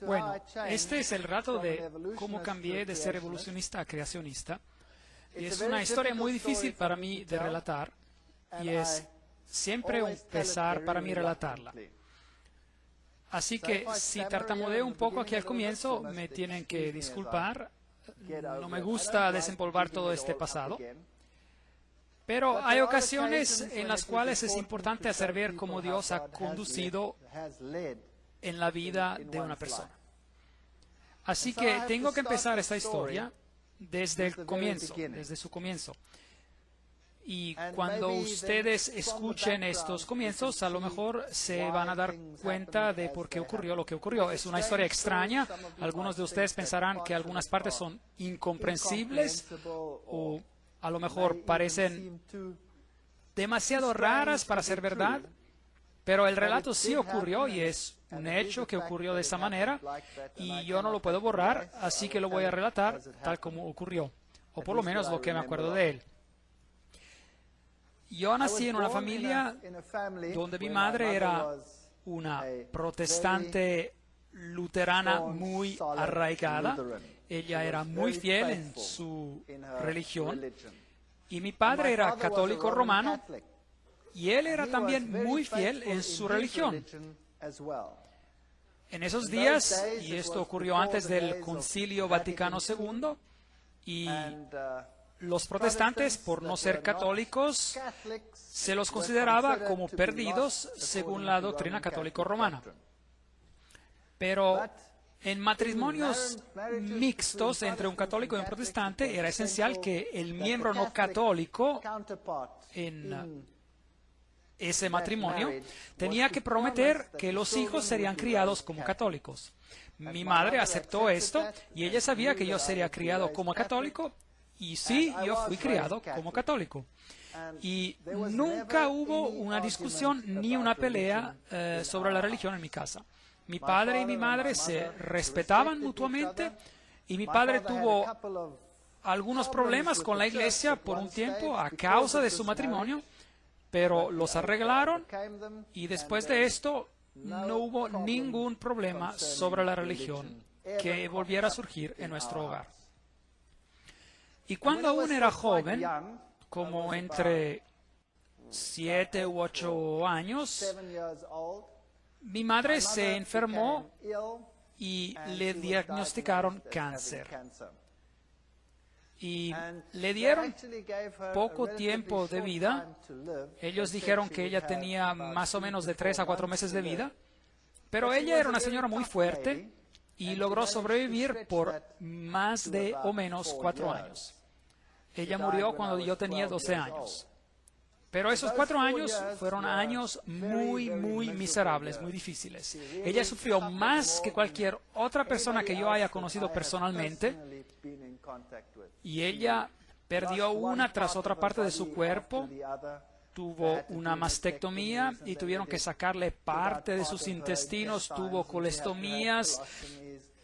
Bueno, este es el relato de cómo cambié de ser evolucionista a creacionista. Y es una historia muy difícil para mí de relatar y es siempre un pesar para mí relatarla. Así que si tartamudeo un poco aquí al comienzo, me tienen que disculpar. No me gusta desempolvar todo este pasado. Pero hay ocasiones en las cuales es importante hacer ver cómo Dios ha conducido en la vida de una persona. Así que tengo que empezar esta historia desde el comienzo, desde su comienzo. Y cuando ustedes escuchen estos comienzos, a lo mejor se van a dar cuenta de por qué ocurrió lo que ocurrió. Es una historia extraña. Algunos de ustedes pensarán que algunas partes son incomprensibles o a lo mejor parecen demasiado raras para ser verdad. Pero el relato sí ocurrió y es un hecho que ocurrió de esa manera y yo no lo puedo borrar, así que lo voy a relatar tal como ocurrió, o por lo menos lo que me acuerdo de él. Yo nací en una familia donde mi madre era una protestante luterana muy arraigada. Ella era muy fiel en su religión y mi padre era católico romano. Y él era también muy fiel en su religión. En esos días, y esto ocurrió antes del Concilio Vaticano II, y los protestantes, por no ser católicos, se los consideraba como perdidos según la doctrina católico-romana. Pero en matrimonios mixtos entre un católico y un protestante era esencial que el miembro no católico en ese matrimonio tenía que prometer que los hijos serían criados como católicos. Mi madre aceptó esto y ella sabía que yo sería criado como católico y sí, yo fui criado como católico. Y nunca hubo una discusión ni una pelea sobre la religión en mi casa. Mi padre y mi madre se respetaban mutuamente y mi padre tuvo algunos problemas con la iglesia por un tiempo a causa de su matrimonio, pero los arreglaron y después de esto no hubo ningún problema sobre la religión que volviera a surgir en nuestro hogar. Y cuando aún era joven, como entre 7 u 8 años, mi madre se enfermó y le diagnosticaron cáncer. Y le dieron poco tiempo de vida. Ellos dijeron que ella tenía más o menos de 3 a 4 meses de vida, pero ella era una señora muy fuerte y logró sobrevivir por más de o menos 4 años. Ella murió cuando yo tenía 12 años. Pero esos 4 años fueron años muy miserables, muy difíciles. Ella sufrió más que cualquier otra persona que yo haya conocido personalmente. Y ella perdió una tras otra parte de su cuerpo. Tuvo una mastectomía y tuvieron que sacarle parte de sus intestinos. Tuvo colestomías.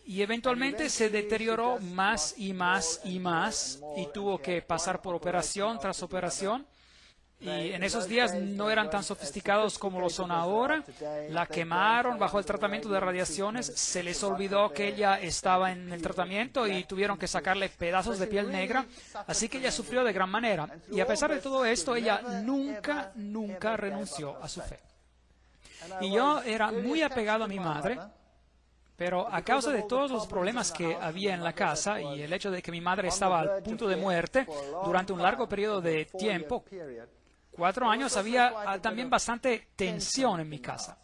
Y eventualmente se deterioró más y tuvo que pasar por operación tras operación. Y en esos días no eran tan sofisticados como lo son ahora. La quemaron bajo el tratamiento de radiaciones. Se les olvidó que ella estaba en el tratamiento y tuvieron que sacarle pedazos de piel negra. Así que ella sufrió de gran manera. Y a pesar de todo esto, ella nunca renunció a su fe. Y yo era muy apegado a mi madre. Pero a causa de todos los problemas que había en la casa y el hecho de que mi madre estaba al punto de muerte durante un largo periodo de tiempo, 4 años, había también bastante tensión en mi casa.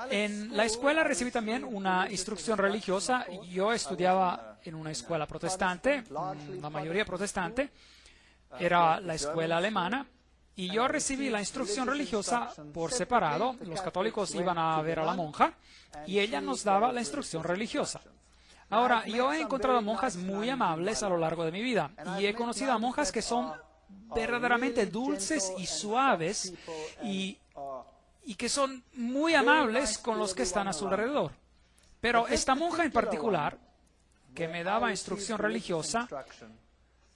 En la escuela recibí también una instrucción religiosa. Yo estudiaba en una escuela protestante, la mayoría protestante, era la escuela alemana. Y yo recibí la instrucción religiosa por separado. Los católicos iban a ver a la monja y ella nos daba la instrucción religiosa. Ahora, yo he encontrado monjas muy amables a lo largo de mi vida y he conocido a monjas que son verdaderamente dulces y suaves y que son muy amables con los que están a su alrededor. Pero esta monja en particular, que me daba instrucción religiosa,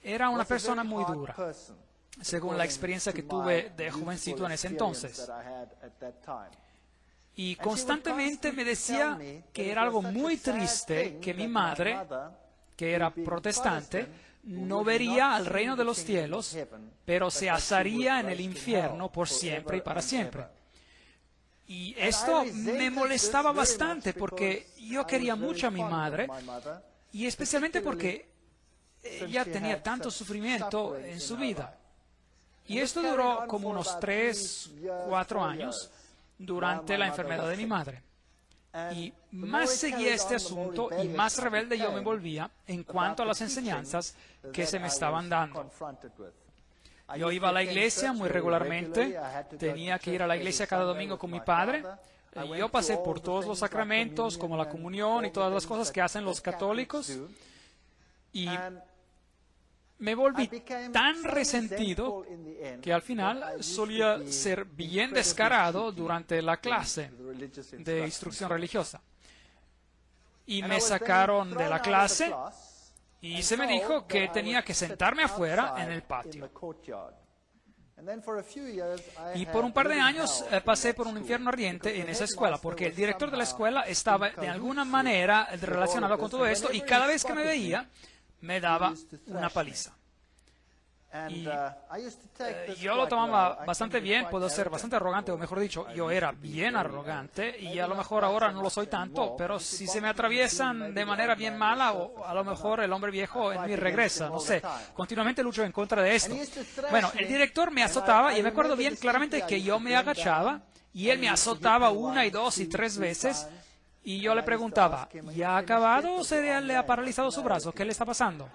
era una persona muy dura, según la experiencia que tuve de jovencito en ese entonces. Y constantemente me decía que era algo muy triste que mi madre, que era protestante, no vería al reino de los cielos, pero se asaría en el infierno por siempre y para siempre. Y esto me molestaba bastante porque yo quería mucho a mi madre, y especialmente porque ella tenía tanto sufrimiento en su vida. Y esto duró como unos 3, 4 años durante la enfermedad de mi madre. Y más seguía este asunto y más rebelde yo me volvía en cuanto a las enseñanzas que se me estaban dando. Yo iba a la iglesia muy regularmente, tenía que ir a la iglesia cada domingo con mi padre. Yo pasé por todos los sacramentos, como la comunión y todas las cosas que hacen los católicos. Y me volví tan resentido que al final solía ser bien descarado durante la clase de instrucción religiosa. Y me sacaron de la clase y se me dijo que tenía que sentarme afuera en el patio. Y por un par de años pasé por un infierno ardiente en esa escuela, porque el director de la escuela estaba de alguna manera relacionado con todo esto y cada vez que me veía me daba una paliza. Y yo lo tomaba bastante bien, puedo ser bastante arrogante, o mejor dicho, yo era bien arrogante, y a lo mejor ahora no lo soy tanto, pero si se me atraviesan de manera bien mala, o a lo mejor el hombre viejo en mí regresa, no sé, continuamente lucho en contra de esto. Bueno, el director me azotaba, y me acuerdo bien claramente que yo me agachaba, y él me azotaba 1, 2 y 3 veces, y yo le preguntaba, ¿ya ha acabado o se le ha paralizado su brazo? ¿Qué le está pasando?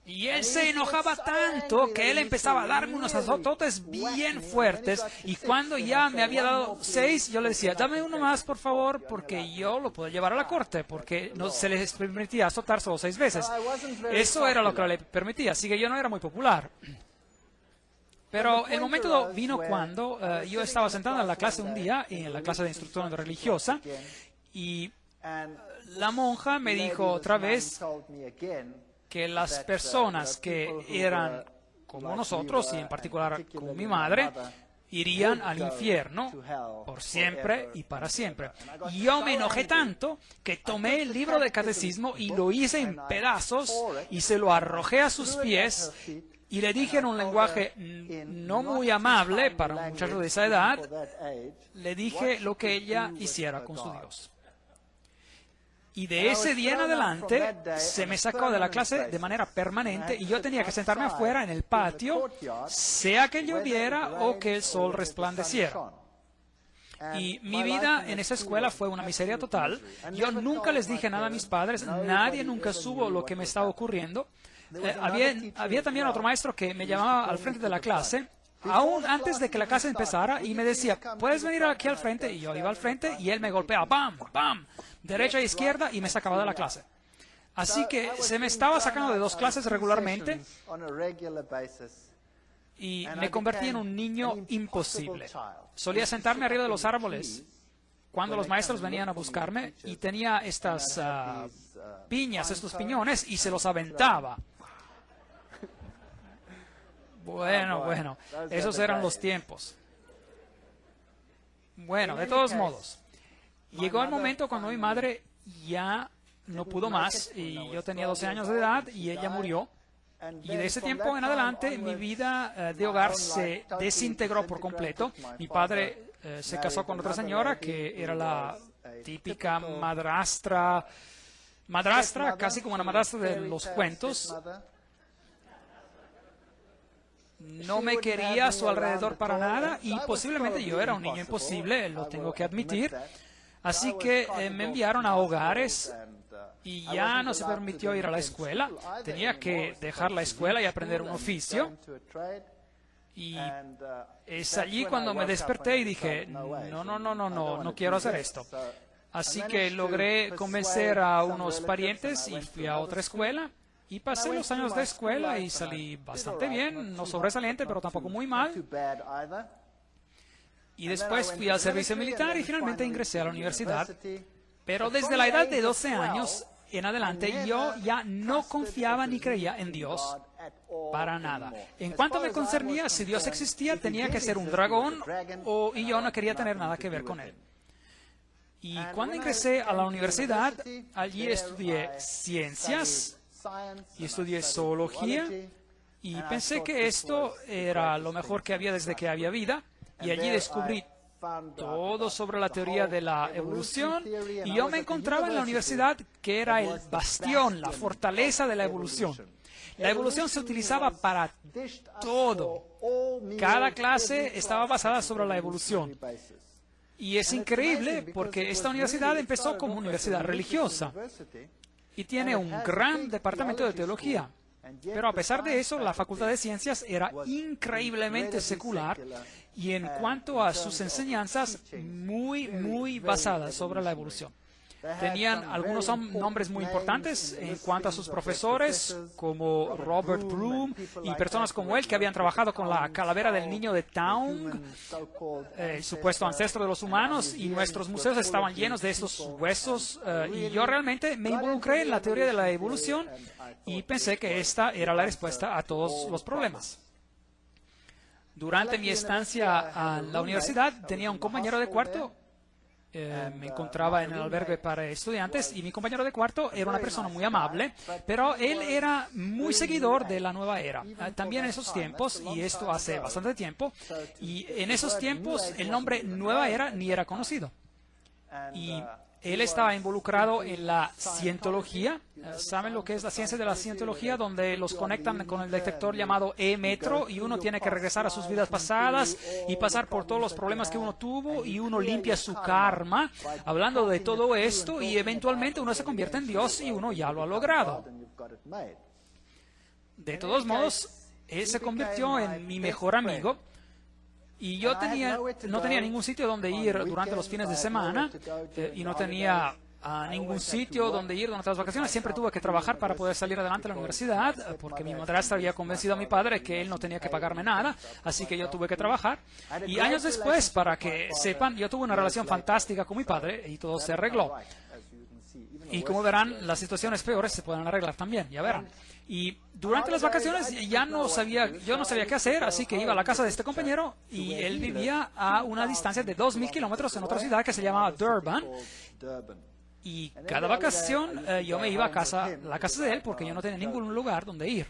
Y él se enojaba tanto que él empezaba a darme unos azototes bien fuertes, y cuando ya me había dado 6, yo le decía, dame uno más, por favor, porque yo lo puedo llevar a la corte, porque no se les permitía azotar solo 6 veces. Eso era lo que le permitía, así que yo no era muy popular. Pero el momento vino cuando yo estaba sentado en la clase un día, en la clase de instrucción religiosa, y la monja me dijo otra vez que las personas que eran como nosotros, y en particular como mi madre, irían al infierno por siempre y para siempre. Y yo me enojé tanto que tomé el libro de catecismo y lo hice en pedazos y se lo arrojé a sus pies y le dije en un lenguaje no muy amable para un muchacho de esa edad, le dije lo que ella hiciera con su Dios. Y de ese día en adelante se me sacó de la clase de manera permanente y yo tenía que sentarme afuera en el patio, sea que lloviera o que el sol resplandeciera. Y mi vida en esa escuela fue una miseria total. Yo nunca les dije nada a mis padres, nadie nunca supo lo que me estaba ocurriendo. Había también otro maestro que me llamaba al frente de la clase, aún antes de que la clase empezara, y me decía, ¿puedes venir aquí al frente? Y yo iba al frente y él me golpeaba, ¡pam! ¡pam! Derecha e izquierda, y me sacaba de la clase. Así que se me estaba sacando de 2 clases regularmente y me convertí en un niño imposible. Solía sentarme arriba de los árboles cuando los maestros venían a buscarme y tenía estas piñas, estos piñones, y se los aventaba. Bueno, esos eran los tiempos. Bueno, de todos modos, llegó el momento cuando mi madre ya no pudo más, y yo tenía 12 años de edad y ella murió. Y de ese tiempo en adelante mi vida de hogar se desintegró por completo. Mi padre se casó con otra señora que era la típica madrastra, casi como una madrastra de los cuentos. No me quería a su alrededor para nada y posiblemente yo era un niño imposible, lo tengo que admitir. Así que me enviaron a hogares y ya no se permitió ir a la escuela. Tenía que dejar la escuela y aprender un oficio. Y es allí cuando me desperté y dije, no quiero hacer esto. Así que logré convencer a unos parientes y fui a otra escuela. Y pasé los años de escuela y salí bastante bien, no sobresaliente, pero tampoco muy mal. Y después fui al servicio militar y finalmente ingresé a la universidad. Pero desde la edad de 12 años en adelante yo ya no confiaba ni creía en Dios Para nada. En cuanto me concernía, si Dios existía, tenía que ser un dragón y yo no quería tener nada que ver con él. Y cuando ingresé a la universidad, allí estudié ciencias y estudié zoología y pensé que esto era lo mejor que había desde que había vida. Y allí descubrí todo sobre la teoría de la evolución y yo me encontraba en la universidad que era el bastión, la fortaleza de la evolución. La evolución se utilizaba para todo. Cada clase estaba basada sobre la evolución. Y es increíble porque esta universidad empezó como universidad religiosa y tiene un gran departamento de teología. Pero a pesar de eso, la Facultad de Ciencias era increíblemente secular y en cuanto a sus enseñanzas, muy basadas sobre la evolución. Tenían algunos nombres muy importantes en cuanto a sus profesores, como Robert Broom y personas como él que habían trabajado con la calavera del niño de Taung, el supuesto ancestro de los humanos, y nuestros museos estaban llenos de estos huesos. Y yo realmente me involucré en la teoría de la evolución y pensé que esta era la respuesta a todos los problemas. Durante mi estancia en la universidad tenía un compañero de cuarto. Me encontraba en el albergue para estudiantes y mi compañero de cuarto era una persona muy amable, pero él era muy seguidor de la nueva era. También en esos tiempos, y esto hace bastante tiempo, y en esos tiempos el nombre nueva era ni era conocido. Y él estaba involucrado en la cientología. ¿Saben lo que es la ciencia de la cientología? Donde los conectan con el detector llamado E-metro y uno tiene que regresar a sus vidas pasadas y pasar por todos los problemas que uno tuvo y uno limpia su karma, hablando de todo esto, y eventualmente uno se convierte en Dios y uno ya lo ha logrado. De todos modos, él se convirtió en mi mejor amigo. Y yo no tenía ningún sitio donde ir durante los fines de semana y no tenía ningún sitio donde ir durante las vacaciones. Siempre tuve que trabajar para poder salir adelante a la universidad porque mi madrastra había convencido a mi padre que él no tenía que pagarme nada, así que yo tuve que trabajar. Y años después, para que sepan, yo tuve una relación fantástica con mi padre y todo se arregló. Y como verán, las situaciones peores se pueden arreglar también, ya verán. Y durante las vacaciones yo no sabía qué hacer, así que iba a la casa de este compañero y él vivía a una distancia de 2.000 kilómetros en otra ciudad que se llamaba Durban. Y cada vacación yo me iba a la casa de él porque yo no tenía ningún lugar donde ir.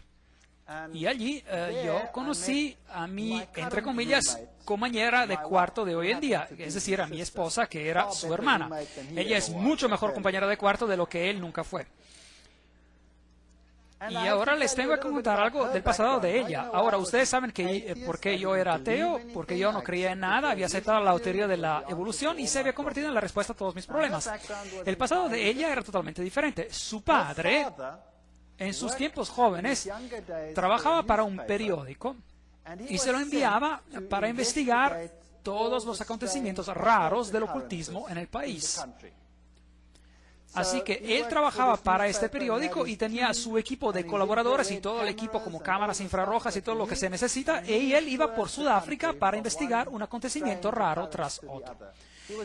Y allí yo conocí a mi, entre comillas, compañera de cuarto de hoy en día, es decir, a mi esposa, que era su hermana. Ella es mucho mejor compañera de cuarto de lo que él nunca fue. Y ahora les tengo que contar algo del pasado de ella. Ahora, ustedes saben que por qué yo era ateo, porque yo no creía en nada, había aceptado la teoría de la evolución y se había convertido en la respuesta a todos mis problemas. El pasado de ella era totalmente diferente. Su padre, en sus tiempos jóvenes, trabajaba para un periódico y se lo enviaba para investigar todos los acontecimientos raros del ocultismo en el país. Así que él trabajaba para este periódico y tenía su equipo de colaboradores y todo el equipo como cámaras infrarrojas y todo lo que se necesita, y él iba por Sudáfrica para investigar un acontecimiento raro tras otro.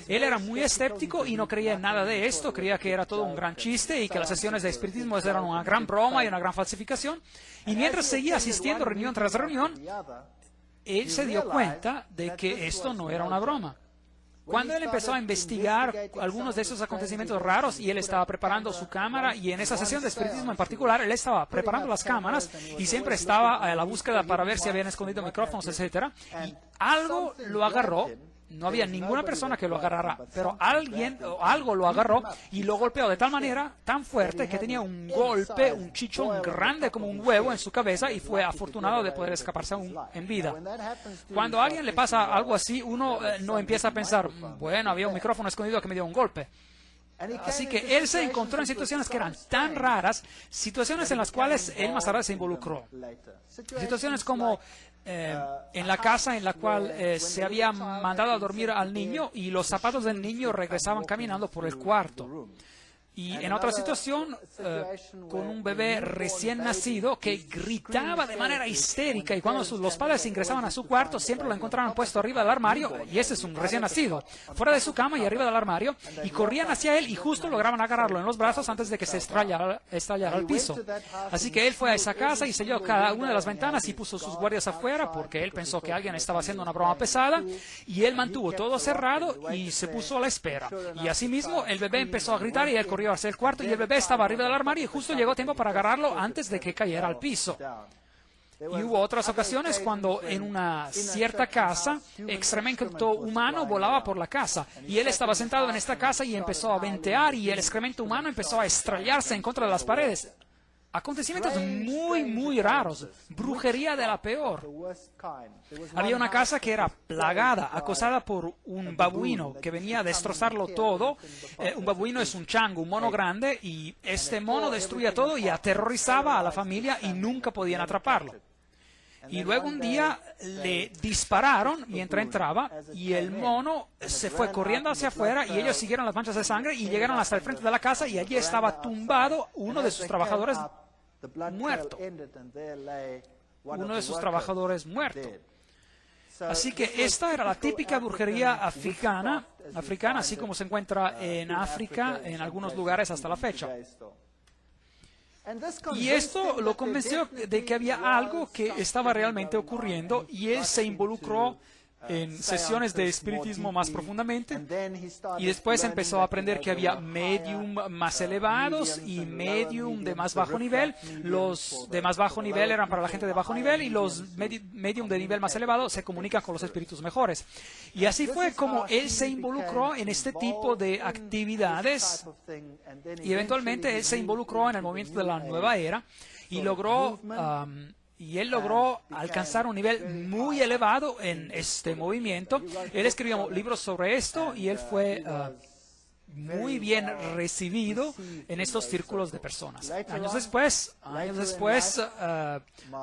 Él era muy escéptico y no creía en nada de esto, creía que era todo un gran chiste y que las sesiones de espiritismo eran una gran broma y una gran falsificación. Y mientras seguía asistiendo reunión tras reunión, él se dio cuenta de que esto no era una broma. Cuando él empezó a investigar algunos de esos acontecimientos raros y él estaba preparando su cámara, y en esa sesión de espiritismo en particular, él estaba preparando las cámaras y siempre estaba a la búsqueda para ver si habían escondido micrófonos, etc. Y algo lo agarró. No había ninguna persona que lo agarrara, pero alguien o algo lo agarró y lo golpeó de tal manera, tan fuerte, que tenía un golpe, un chichón grande como un huevo en su cabeza y fue afortunado de poder escaparse aún en vida. Cuando a alguien le pasa algo así, uno no empieza a pensar, bueno, había un micrófono escondido que me dio un golpe. Así que él se encontró en situaciones que eran tan raras, situaciones en las cuales él más tarde se involucró. Situaciones como en la casa en la cual se había mandado a dormir al niño y los zapatos del niño regresaban caminando por el cuarto. Y en otra situación, con un bebé recién nacido que gritaba de manera histérica, y cuando los padres ingresaban a su cuarto siempre lo encontraban puesto arriba del armario, y ese es un recién nacido, fuera de su cama y arriba del armario, y corrían hacia él y justo lograban agarrarlo en los brazos antes de que se estallara al piso. Así que él fue a esa casa y selló cada una de las ventanas y puso sus guardias afuera porque él pensó que alguien estaba haciendo una broma pesada, y él mantuvo todo cerrado y se puso a la espera. Y asimismo el bebé empezó a gritar y él corrió hacia el cuarto y el bebé estaba arriba del armario y justo llegó tiempo para agarrarlo antes de que cayera al piso. Y hubo otras ocasiones cuando en una cierta casa excremento humano volaba por la casa y él estaba sentado en esta casa y empezó a ventear y el excremento humano empezó a estrellarse en contra de las paredes. Acontecimientos muy raros, brujería de la peor. Había una casa que era plagada, acosada por un babuino que venía a destrozarlo todo. Un babuino es un chango, un mono grande, y este mono destruía todo y aterrorizaba a la familia y nunca podían atraparlo. Y luego un día le dispararon mientras entraba y el mono se fue corriendo hacia afuera y ellos siguieron las manchas de sangre y llegaron hasta el frente de la casa y allí estaba tumbado uno de sus trabajadores muerto. Uno de sus trabajadores muerto. Así que esta era la típica brujería africana, así como se encuentra en África, en algunos lugares hasta la fecha. Y esto lo convenció de que había algo que estaba realmente ocurriendo y él se involucró en sesiones de espiritismo más profundamente y después empezó a aprender que había medium más elevados y medium de más bajo nivel. Los de más bajo nivel eran para la gente de bajo nivel y los medium de nivel más elevado se comunican con los espíritus mejores. Y así fue como él se involucró en este tipo de actividades y eventualmente él se involucró en el movimiento de la nueva era y logró él logró alcanzar un nivel muy elevado en este movimiento. Él escribió libros sobre esto y él fue muy bien recibido en estos círculos de personas. Años después,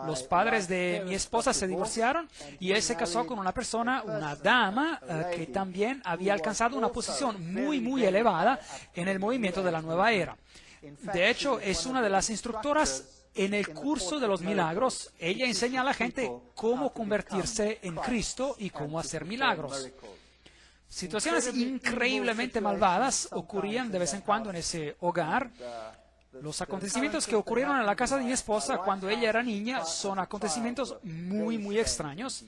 los padres de mi esposa se divorciaron y él se casó con una persona, una dama, que también había alcanzado una posición muy elevada en el movimiento de la nueva era. De hecho, es una de las instructoras en el curso de los milagros. Ella enseña a la gente cómo convertirse en Cristo y cómo hacer milagros. Situaciones increíblemente malvadas ocurrían de vez en cuando en ese hogar. Los acontecimientos que ocurrieron en la casa de mi esposa cuando ella era niña son acontecimientos muy extraños.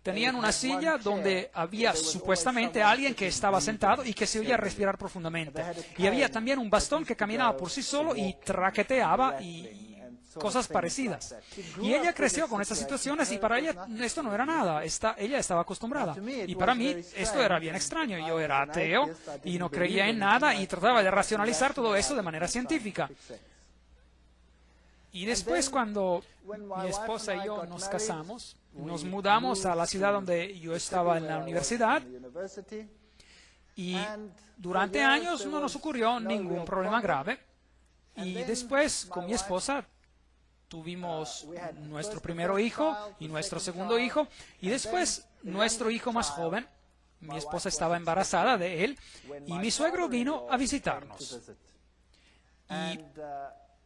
Tenían una silla donde había supuestamente alguien que estaba sentado y que se oía respirar profundamente. Y había también un bastón que caminaba por sí solo y traqueteaba y cosas parecidas. Y ella creció con estas situaciones y para ella esto no era nada. Ella estaba acostumbrada. Y para mí esto era bien extraño. Yo era ateo y no creía en nada y trataba de racionalizar todo eso de manera científica. Y después, cuando mi esposa y yo nos casamos, nos mudamos a la ciudad donde yo estaba en la universidad y durante años no nos ocurrió ningún problema grave. Y después, con mi esposa, tuvimos nuestro primer hijo y nuestro segundo hijo, y después nuestro hijo más joven. Mi esposa estaba embarazada de él, y mi suegro vino a visitarnos. Y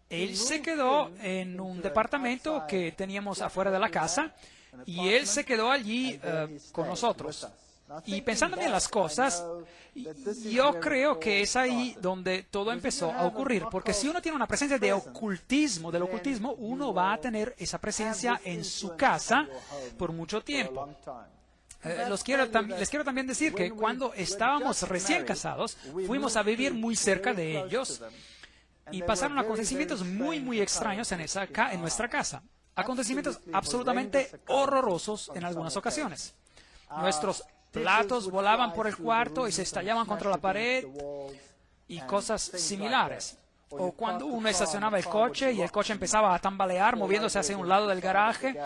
él se quedó en un departamento que teníamos afuera de la casa, y él se quedó allí con nosotros. Y pensando bien las cosas, yo creo que es ahí donde todo empezó a ocurrir, porque si uno tiene una presencia de ocultismo, del ocultismo, uno va a tener esa presencia en su casa por mucho tiempo. Les quiero también decir que cuando estábamos recién casados, fuimos a vivir muy cerca de ellos y pasaron acontecimientos muy extraños en nuestra casa. Acontecimientos absolutamente horrorosos en algunas ocasiones. Nuestros platos volaban por el cuarto y se estallaban contra la pared y cosas similares. O cuando uno estacionaba el coche y el coche empezaba a tambalear moviéndose hacia un lado del garaje.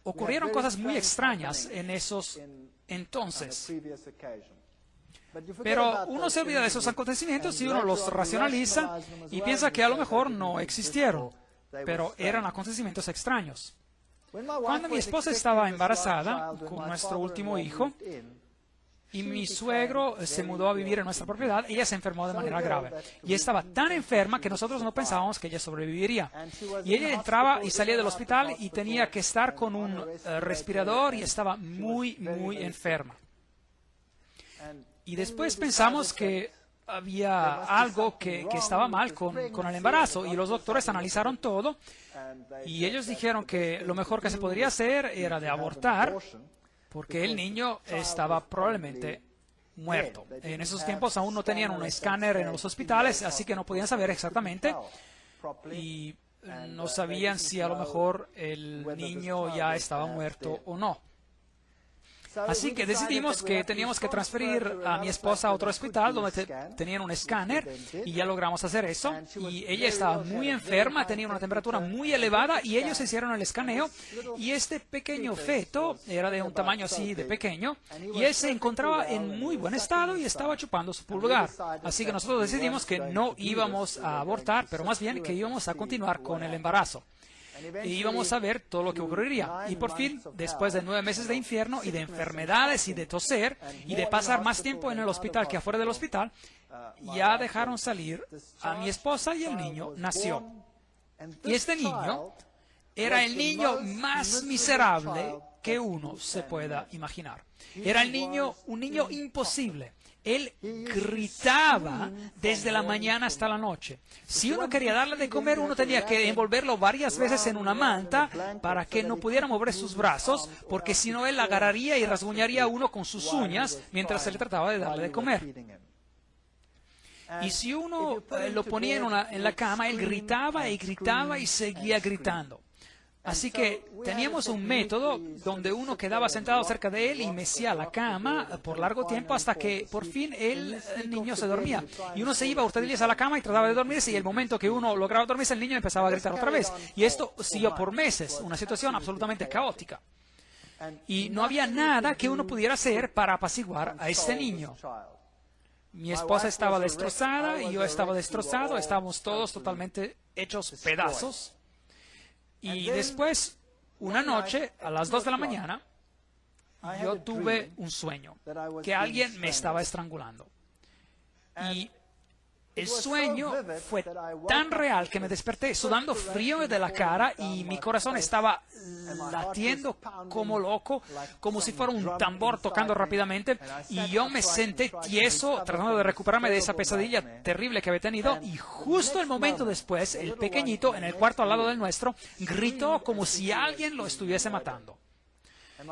Ocurrieron cosas muy extrañas en esos entonces. Pero uno se olvida de esos acontecimientos y uno los racionaliza y piensa que a lo mejor no existieron, pero eran acontecimientos extraños. Cuando mi esposa estaba embarazada con nuestro último hijo, y mi suegro se mudó a vivir en nuestra propiedad. Ella se enfermó de manera grave y estaba tan enferma que nosotros no pensábamos que ella sobreviviría. Y ella entraba y salía del hospital y tenía que estar con un respirador y estaba muy, muy enferma. Y después pensamos que había algo que estaba mal con el embarazo, y los doctores analizaron todo y ellos dijeron que lo mejor que se podría hacer era de abortar, porque el niño estaba probablemente muerto. En esos tiempos aún no tenían un escáner en los hospitales, así que no podían saber exactamente y no sabían si a lo mejor el niño ya estaba muerto o no. Así que decidimos que teníamos que transferir a mi esposa a otro hospital donde tenían un escáner, y ya logramos hacer eso. Y ella estaba muy enferma, tenía una temperatura muy elevada, y ellos hicieron el escaneo, y este pequeño feto era de un tamaño así de pequeño, y él se encontraba en muy buen estado y estaba chupando su pulgar. Así que nosotros decidimos que no íbamos a abortar, pero más bien que íbamos a continuar con el embarazo. Y íbamos a ver todo lo que ocurriría. Y por fin, después de 9 meses de infierno y de enfermedades y de toser y de pasar más tiempo en el hospital que afuera del hospital, ya dejaron salir a mi esposa y el niño nació. Y este niño era el niño más miserable que uno se pueda imaginar. Era un niño imposible. Él gritaba desde la mañana hasta la noche. Si uno quería darle de comer, uno tenía que envolverlo varias veces en una manta para que no pudiera mover sus brazos, porque si no él agarraría y rasguñaría a uno con sus uñas mientras se le trataba de darle de comer. Y si uno lo ponía en la cama, él gritaba y gritaba y seguía gritando. Así que teníamos un método donde uno quedaba sentado cerca de él y mecía la cama por largo tiempo hasta que por fin el niño se dormía. Y uno se iba a hurtadillas a la cama y trataba de dormirse, y el momento que uno lograba dormirse, el niño empezaba a gritar otra vez. Y esto siguió por meses, una situación absolutamente caótica. Y no había nada que uno pudiera hacer para apaciguar a este niño. Mi esposa estaba destrozada y yo estaba destrozado, estábamos todos totalmente hechos pedazos. Y después, una noche, a las 2 de la mañana, yo tuve un sueño, que alguien me estaba estrangulando. Y el sueño fue tan real que me desperté sudando frío de la cara y mi corazón estaba latiendo como loco, como si fuera un tambor tocando rápidamente, y yo me senté tieso tratando de recuperarme de esa pesadilla terrible que había tenido, y justo el momento después, el pequeñito en el cuarto al lado del nuestro gritó como si alguien lo estuviese matando.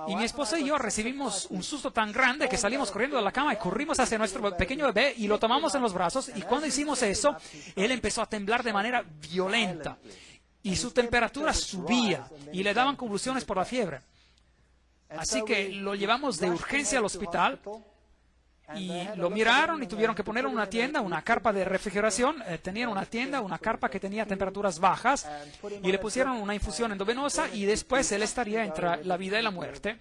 Y mi esposa y yo recibimos un susto tan grande que salimos corriendo de la cama y corrimos hacia nuestro pequeño bebé y lo tomamos en los brazos, y cuando hicimos eso, él empezó a temblar de manera violenta y su temperatura subía y le daban convulsiones por la fiebre. Así que lo llevamos de urgencia al hospital y lo miraron y tuvieron que poner una tienda, una carpa de refrigeración. Tenían una tienda, una carpa que tenía temperaturas bajas, y le pusieron una infusión endovenosa, y después él estaría entre la vida y la muerte.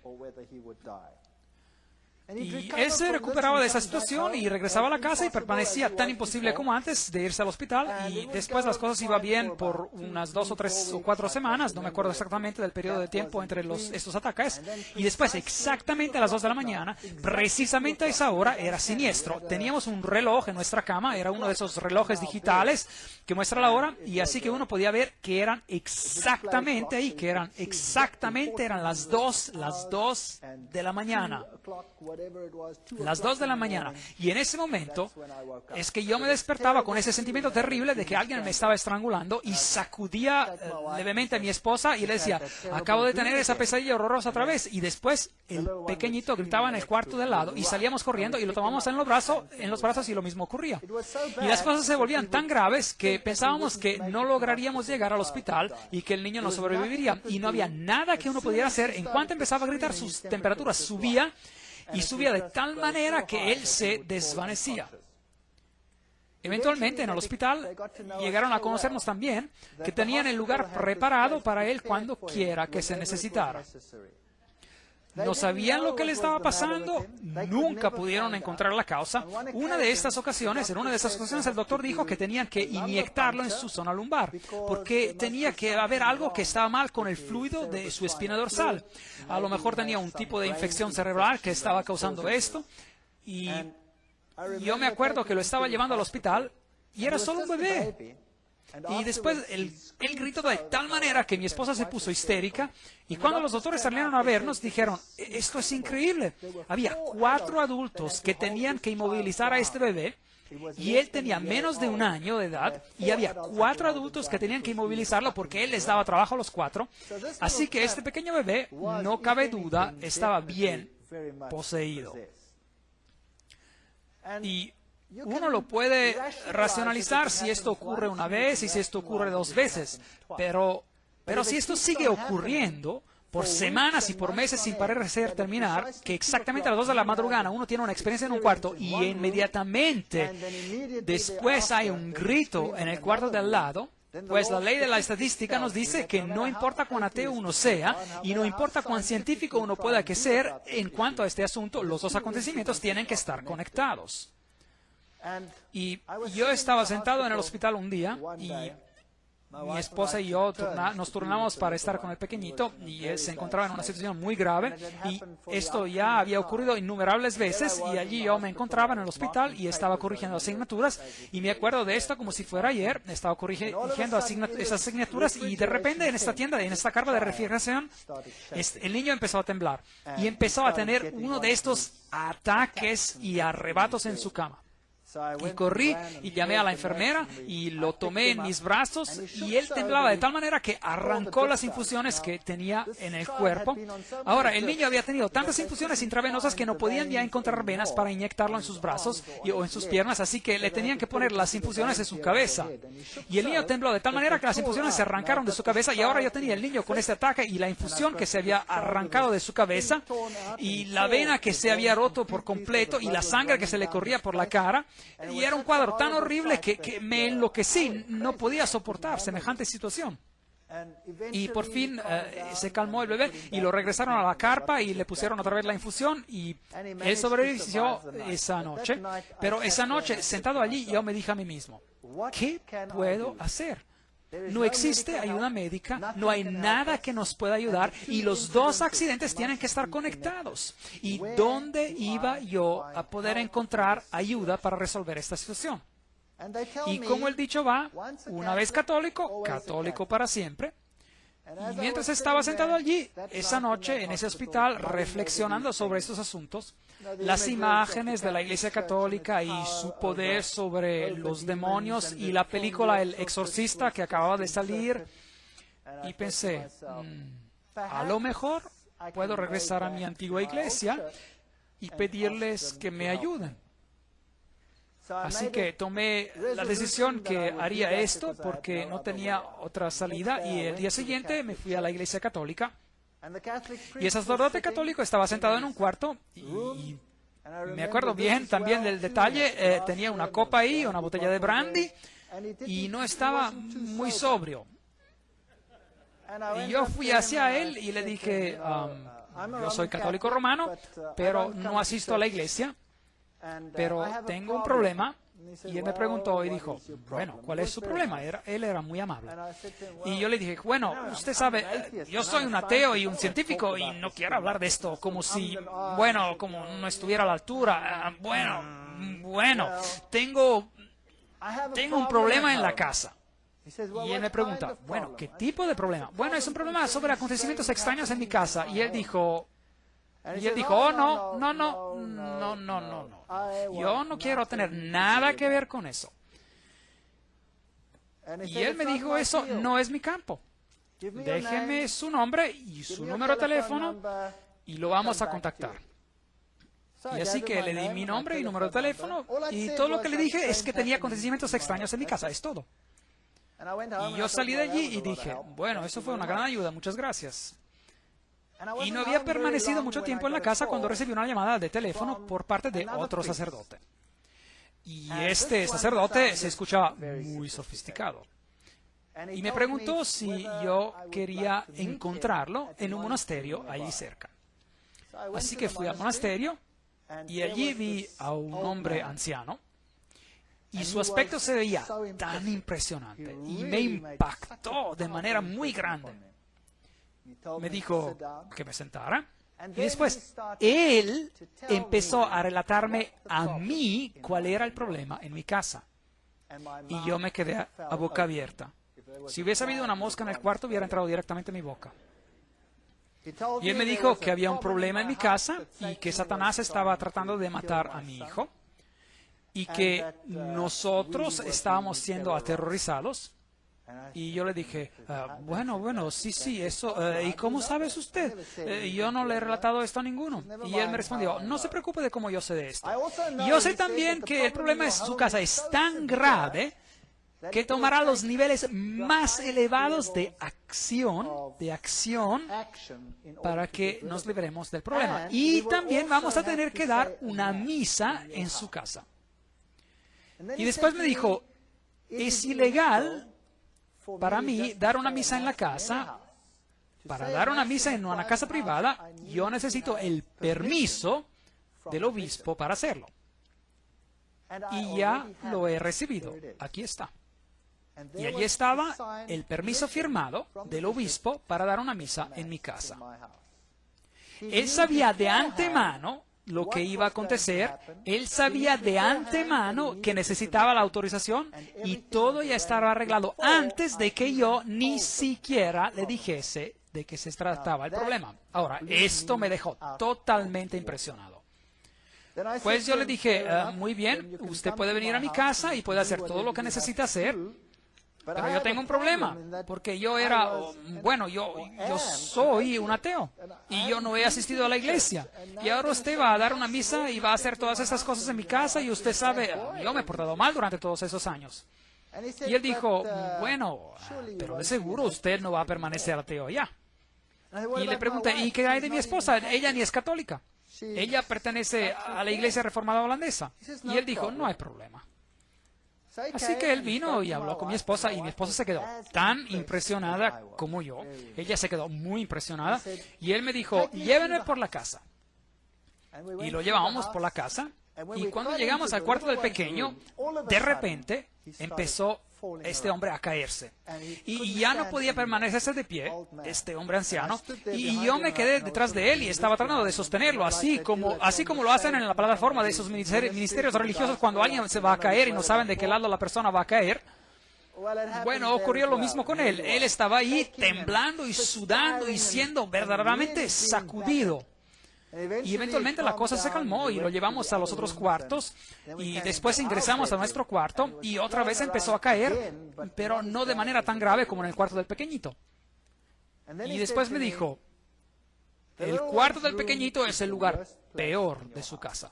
Y él se recuperaba de esa situación y regresaba a la casa y permanecía tan imposible como antes de irse al hospital, y después las cosas iban bien por unas 2 o 3 o 4 semanas, no me acuerdo exactamente del periodo de tiempo entre estos ataques, y después exactamente a las 2 de la mañana, precisamente a esa hora, era siniestro. Teníamos un reloj en nuestra cama, era uno de esos relojes digitales que muestra la hora, y así que uno podía ver que eran exactamente ahí, eran las 2 de la mañana. Las 2 de la mañana. Y en ese momento es que yo me despertaba con ese sentimiento terrible de que alguien me estaba estrangulando, y sacudía levemente a mi esposa y le decía: acabo de tener esa pesadilla horrorosa otra vez. Y después el pequeñito gritaba en el cuarto del lado y salíamos corriendo y lo tomamos en los brazos y lo mismo ocurría. Y las cosas se volvían tan graves que pensábamos que no lograríamos llegar al hospital y que el niño no sobreviviría. Y no había nada que uno pudiera hacer. En cuanto empezaba a gritar, sus temperaturas subía, y subía de tal manera que él se desvanecía. Eventualmente en el hospital llegaron a conocernos también que tenían el lugar preparado para él cuando quiera que se necesitara. No sabían lo que le estaba pasando, nunca pudieron encontrar la causa. En una de esas ocasiones el doctor dijo que tenían que inyectarlo en su zona lumbar, porque tenía que haber algo que estaba mal con el fluido de su espina dorsal. A lo mejor tenía un tipo de infección cerebral que estaba causando esto. Y yo me acuerdo que lo estaba llevando al hospital y era solo un bebé. Y después él gritó de tal manera que mi esposa se puso histérica, y cuando los doctores salieron a vernos dijeron, esto es increíble. Había 4 adultos que tenían que inmovilizar a este bebé, y él tenía menos de 1 año de edad, y había 4 adultos que tenían que inmovilizarlo porque él les daba trabajo a los 4. Así que este pequeño bebé, no cabe duda, estaba bien poseído. Y uno lo puede racionalizar si esto ocurre una vez y si esto ocurre 2 veces, pero si esto sigue ocurriendo por semanas y por meses sin parecer terminar, que exactamente a las 2 de la madrugada uno tiene una experiencia en un cuarto y inmediatamente después hay un grito en el cuarto de al lado, pues la ley de la estadística nos dice que no importa cuán ateo uno sea y no importa cuán científico uno pueda que ser, en cuanto a este asunto, los 2 acontecimientos tienen que estar conectados. Y yo estaba sentado en el hospital un día y mi esposa y yo nos turnamos para estar con el pequeñito, y él se encontraba en una situación muy grave, y esto ya había ocurrido innumerables veces, y allí yo me encontraba en el hospital y estaba corrigiendo asignaturas, y me acuerdo de esto como si fuera ayer. Estaba corrigiendo esas asignaturas, y de repente en esta tienda, en esta carpa de refrigeración, el niño empezó a temblar y empezó a tener uno de estos ataques y arrebatos en su cama. Y corrí y llamé a la enfermera y lo tomé en mis brazos, y él temblaba de tal manera que arrancó las infusiones que tenía en el cuerpo. Ahora, el niño había tenido tantas infusiones intravenosas que no podían ya encontrar venas para inyectarlo en sus brazos o en sus piernas, así que le tenían que poner las infusiones en su cabeza. Y el niño tembló de tal manera que las infusiones se arrancaron de su cabeza, y ahora yo tenía el niño con este ataque y la infusión que se había arrancado de su cabeza, y la vena que se había roto por completo, y la sangre que se le corría por la cara. Y era un cuadro tan horrible que me enloquecí, no podía soportar semejante situación. Y por fin se calmó el bebé y lo regresaron a la carpa y le pusieron otra vez la infusión, y él sobrevivió esa noche. Pero esa noche, sentado allí, yo me dije a mí mismo, ¿qué puedo hacer? No existe ayuda médica, no hay nada que nos pueda ayudar, y los 2 accidentes tienen que estar conectados. ¿Y dónde iba yo a poder encontrar ayuda para resolver esta situación? Y como el dicho va, una vez católico, católico para siempre. Y mientras estaba sentado allí, esa noche, en ese hospital, reflexionando sobre estos asuntos, las imágenes de la Iglesia Católica y su poder sobre los demonios, y la película El Exorcista que acababa de salir, y pensé, a lo mejor puedo regresar a mi antigua iglesia y pedirles que me ayuden. Así que tomé la decisión que haría esto porque no tenía otra salida, y el día siguiente me fui a la Iglesia Católica, y el sacerdote católico estaba sentado en un cuarto, y me acuerdo bien también del detalle, tenía una copa ahí, una botella de brandy, y no estaba muy sobrio. Y yo fui hacia él y le dije, yo soy católico romano, pero no asisto a la iglesia, pero tengo un problema. Y él me preguntó y dijo, bueno, ¿cuál es su problema? Él era muy amable. Y yo le dije, bueno, usted sabe, yo soy un ateo y un científico y no quiero hablar de esto como si, bueno, como no estuviera a la altura. Bueno, tengo un problema en la casa. Y él me pregunta, bueno, ¿qué tipo de problema? Bueno, es un problema sobre acontecimientos extraños en mi casa. Y él dijo, oh, no. Yo no quiero tener nada que ver con eso. Y él me dijo, eso no es mi campo. Déjeme su nombre y su número de teléfono y lo vamos a contactar. Y así que le di mi nombre y número de teléfono, y todo lo que le dije es que tenía acontecimientos extraños en mi casa, es todo. Y yo salí de allí y dije, bueno, eso fue una gran ayuda, muchas gracias. Y no había permanecido mucho tiempo en la casa cuando recibí una llamada de teléfono por parte de otro sacerdote. Y este sacerdote se escuchaba muy sofisticado. Y me preguntó si yo quería encontrarlo en un monasterio allí cerca. Así que fui al monasterio y allí vi a un hombre anciano. Y su aspecto se veía tan impresionante y me impactó de manera muy grande. Me dijo que me sentara Y después, él empezó a relatarme a mí cuál era el problema en mi casa. Y yo me quedé a boca abierta. Si hubiese habido una mosca en el cuarto, hubiera entrado directamente en mi boca. Y él me dijo que había un problema en mi casa y que Satanás estaba tratando de matar a mi hijo y que nosotros estábamos siendo aterrorizados. Y yo le dije, bueno, sí, eso. ¿Y cómo sabes usted? Yo no le he relatado esto a ninguno. Y él me respondió, no se preocupe de cómo yo sé de esto. Y yo sé también que el problema en su casa es tan grave que tomará los niveles más elevados de acción para que nos libremos del problema. Y también vamos a tener que dar una misa en su casa. Y después me dijo, es ilegal para mí dar una misa en la casa. Para dar una misa en una casa privada, yo necesito el permiso del obispo para hacerlo. Y ya lo he recibido. Aquí está. Y allí estaba el permiso firmado del obispo para dar una misa en mi casa. Él sabía de antemano lo que iba a acontecer, él sabía de antemano que necesitaba la autorización y todo ya estaba arreglado antes de que yo ni siquiera le dijese de qué se trataba el problema. Ahora, esto me dejó totalmente impresionado. Pues yo le dije, muy bien, usted puede venir a mi casa y puede hacer todo lo que necesita hacer, pero yo tengo un problema, porque yo soy un ateo y yo no he asistido a la iglesia. Y ahora usted va a dar una misa y va a hacer todas estas cosas en mi casa y usted sabe, yo me he portado mal durante todos esos años. Y él dijo, bueno, pero de seguro usted no va a permanecer ateo ya. Y le pregunté, ¿y qué hay de mi esposa? Ella ni es católica. Ella pertenece a la iglesia reformada holandesa. Y él dijo, no hay problema. Así que él vino y habló con mi esposa y mi esposa se quedó tan impresionada como yo. Ella se quedó muy impresionada y él me dijo, llévenme por la casa. Y lo llevamos por la casa y cuando llegamos al cuarto del pequeño, de repente empezó este hombre a caerse. Y ya no podía permanecerse de pie, este hombre anciano, y yo me quedé detrás de él y estaba tratando de sostenerlo, así como lo hacen en la plataforma de esos ministerios religiosos cuando alguien se va a caer y no saben de qué lado la persona va a caer. Bueno, ocurrió lo mismo con él. Él estaba ahí temblando y sudando y siendo verdaderamente sacudido. Y eventualmente la cosa se calmó y lo llevamos a los otros cuartos y después ingresamos a nuestro cuarto y otra vez empezó a caer, pero no de manera tan grave como en el cuarto del pequeñito. Y después me dijo, el cuarto del pequeñito es el lugar peor de su casa.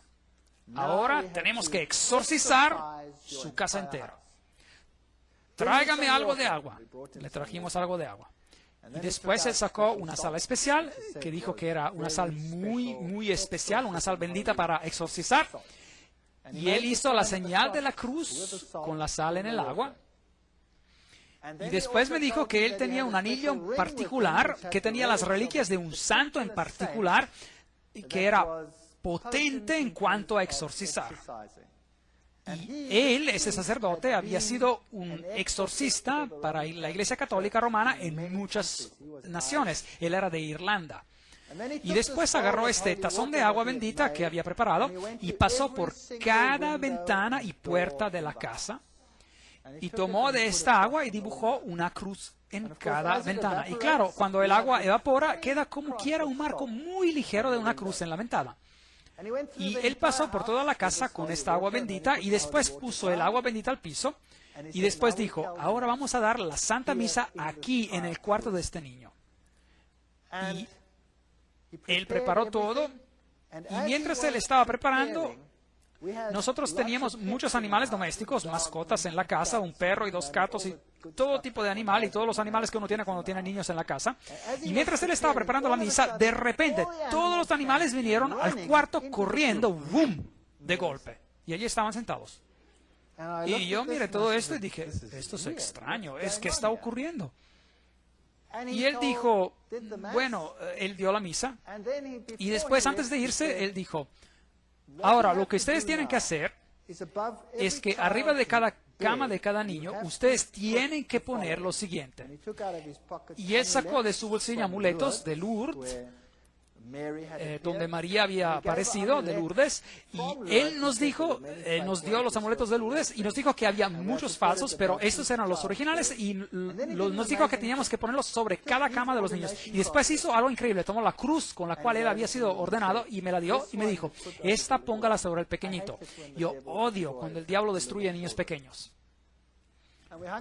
Ahora tenemos que exorcizar su casa entera. Tráigame algo de agua. Le trajimos algo de agua. Y después él sacó una sal especial, que dijo que era una sal muy especial, una sal bendita para exorcizar. Y él hizo la señal de la cruz con la sal en el agua. Y después me dijo que él tenía un anillo particular, que tenía las reliquias de un santo en particular, que era potente en cuanto a exorcizar. Y él, ese sacerdote, había sido un exorcista para la Iglesia Católica Romana en muchas naciones. Él era de Irlanda. Y después agarró este tazón de agua bendita que había preparado y pasó por cada ventana y puerta de la casa y tomó de esta agua y dibujó una cruz en cada ventana. Y claro, cuando el agua evapora, queda como quiera un marco muy ligero de una cruz en la ventana. Y él pasó por toda la casa con esta agua bendita y después puso el agua bendita al piso y después dijo, ahora vamos a dar la Santa Misa aquí en el cuarto de este niño. Y él preparó todo y mientras él estaba preparando, nosotros teníamos muchos animales domésticos, mascotas en la casa, un perro y 2 gatos y todo tipo de animal y todos los animales que uno tiene cuando tiene niños en la casa. Y mientras él estaba preparando la misa, de repente todos los animales vinieron al cuarto corriendo, ¡boom!, de golpe. Y allí estaban sentados. Y yo miré todo esto y dije, esto es extraño, ¿qué está ocurriendo? Y él dijo, bueno, él dio la misa y después antes de irse, él dijo, ahora, lo que ustedes tienen que hacer es que arriba de cada cama de cada niño, ustedes tienen que poner lo siguiente. Y él sacó de su bolsillo amuletos de Lourdes, donde María había aparecido, de Lourdes, y él nos dijo, nos dio los amuletos de Lourdes y nos dijo que había muchos falsos, pero estos eran los originales, y nos dijo que teníamos que ponerlos sobre cada cama de los niños. Y después hizo algo increíble, tomó la cruz con la cual él había sido ordenado y me la dio y me dijo, esta póngala sobre el pequeñito. Yo odio cuando el diablo destruye a niños pequeños.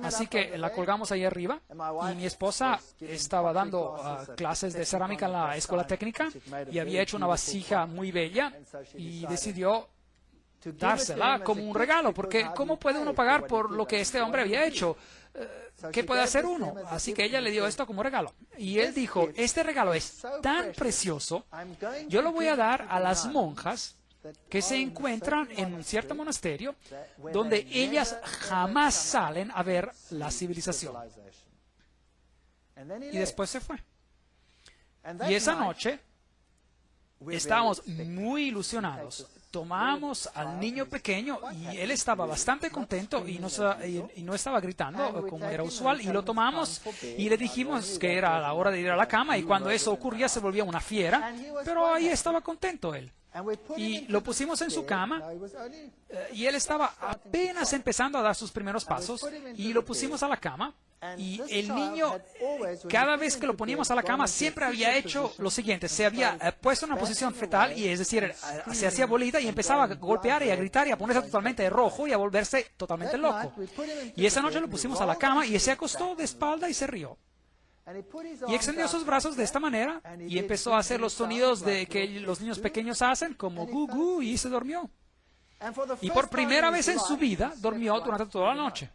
Así que la colgamos ahí arriba, y mi esposa estaba dando clases de cerámica en la escuela técnica y había hecho una vasija muy bella y decidió dársela como un regalo, porque ¿cómo puede uno pagar por lo que este hombre había hecho? ¿Qué puede hacer uno? Así que ella le dio esto como regalo. Y él dijo, este regalo es tan precioso, yo lo voy a dar a las monjas que se encuentran en un cierto monasterio donde ellas jamás salen a ver la civilización. Y después se fue. Y esa noche estábamos muy ilusionados. Tomamos al niño pequeño y él estaba bastante contento y no estaba gritando como era usual, y lo tomamos y le dijimos que era la hora de ir a la cama, y cuando eso ocurría se volvía una fiera, pero ahí estaba contento él. Y lo pusimos en su cama, y él estaba apenas empezando a dar sus primeros pasos, y lo pusimos a la cama, y el niño, cada vez que lo poníamos a la cama, siempre había hecho lo siguiente: se había puesto en una posición fetal, y es decir, se hacía bolita y empezaba a golpear y a gritar y a ponerse totalmente rojo y a volverse totalmente loco. Y esa noche lo pusimos a la cama y se acostó de espalda y se rió. Y extendió sus brazos de esta manera y empezó a hacer los sonidos de que los niños pequeños hacen, como gu gu, y se durmió. Y por primera vez en su vida durmió durante toda la noche.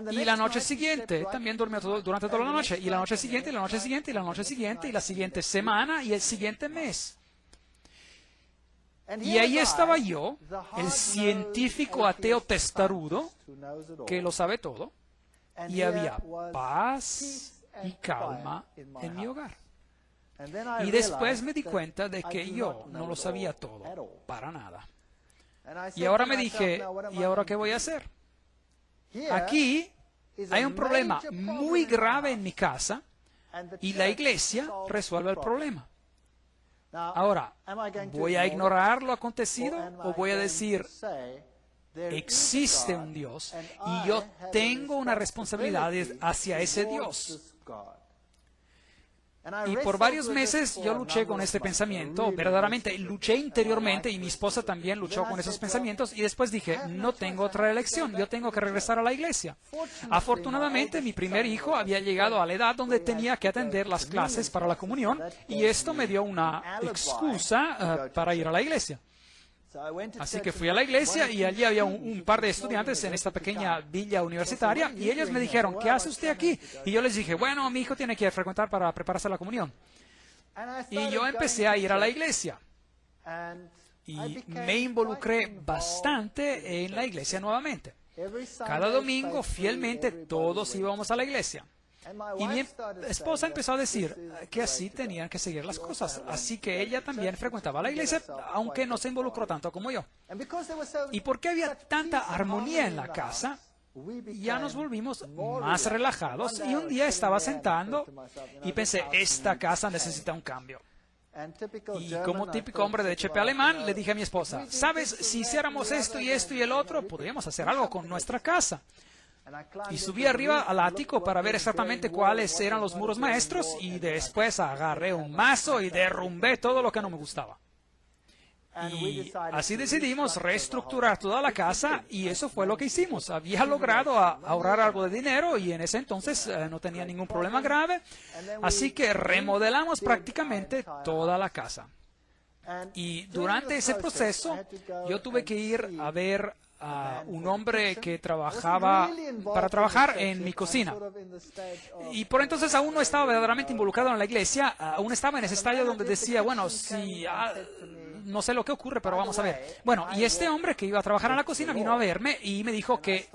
Y la noche siguiente también durmió durante toda la noche. Y la noche siguiente, y la noche siguiente, y la noche siguiente, y la siguiente semana, y el siguiente mes. Y ahí estaba yo, el científico ateo testarudo, que lo sabe todo. Y había paz y calma en mi hogar. Y después me di cuenta de que yo no lo sabía todo, para nada. Y ahora me dije, ¿y ahora qué voy a hacer? Aquí hay un problema muy grave en mi casa, y la iglesia resuelve el problema. Ahora, ¿voy a ignorar lo acontecido o voy a decir, existe un Dios y yo tengo una responsabilidad hacia ese Dios? Y por varios meses yo luché con este pensamiento, verdaderamente luché interiormente, y mi esposa también luchó con esos pensamientos, y después dije, no tengo otra elección, yo tengo que regresar a la iglesia. Afortunadamente mi primer hijo había llegado a la edad donde tenía que atender las clases para la comunión, y esto me dio una excusa para ir a la iglesia. Así que fui a la iglesia, y allí había un par de estudiantes en esta pequeña villa universitaria, y ellos me dijeron, ¿qué hace usted aquí? Y yo les dije, bueno, mi hijo tiene que frecuentar para prepararse a la comunión. Y yo empecé a ir a la iglesia, y me involucré bastante en la iglesia nuevamente. Cada domingo, fielmente, todos íbamos a la iglesia. Y mi esposa empezó a decir que así tenían que seguir las cosas. Así que ella también frecuentaba la iglesia, aunque no se involucró tanto como yo. Y porque había tanta armonía en la casa, ya nos volvimos más relajados. Y un día estaba sentando y pensé, esta casa necesita un cambio. Y como típico hombre de chepe alemán, le dije a mi esposa, ¿sabes? Si hiciéramos esto y esto y el otro, podríamos hacer algo con nuestra casa. Y subí arriba al ático para ver exactamente cuáles eran los muros maestros, y después agarré un mazo y derrumbé todo lo que no me gustaba. Y así decidimos reestructurar toda la casa, y eso fue lo que hicimos. Había logrado ahorrar algo de dinero, y en ese entonces no tenía ningún problema grave, así que remodelamos prácticamente toda la casa. Y durante ese proceso yo tuve que ir a ver a un hombre que trabajaba para trabajar en mi cocina. Y por entonces aún no estaba verdaderamente involucrado en la iglesia, aún estaba en ese estadio donde decía, bueno, si no sé lo que ocurre, pero vamos a ver. Bueno, y este hombre que iba a trabajar en la cocina vino a verme y me dijo que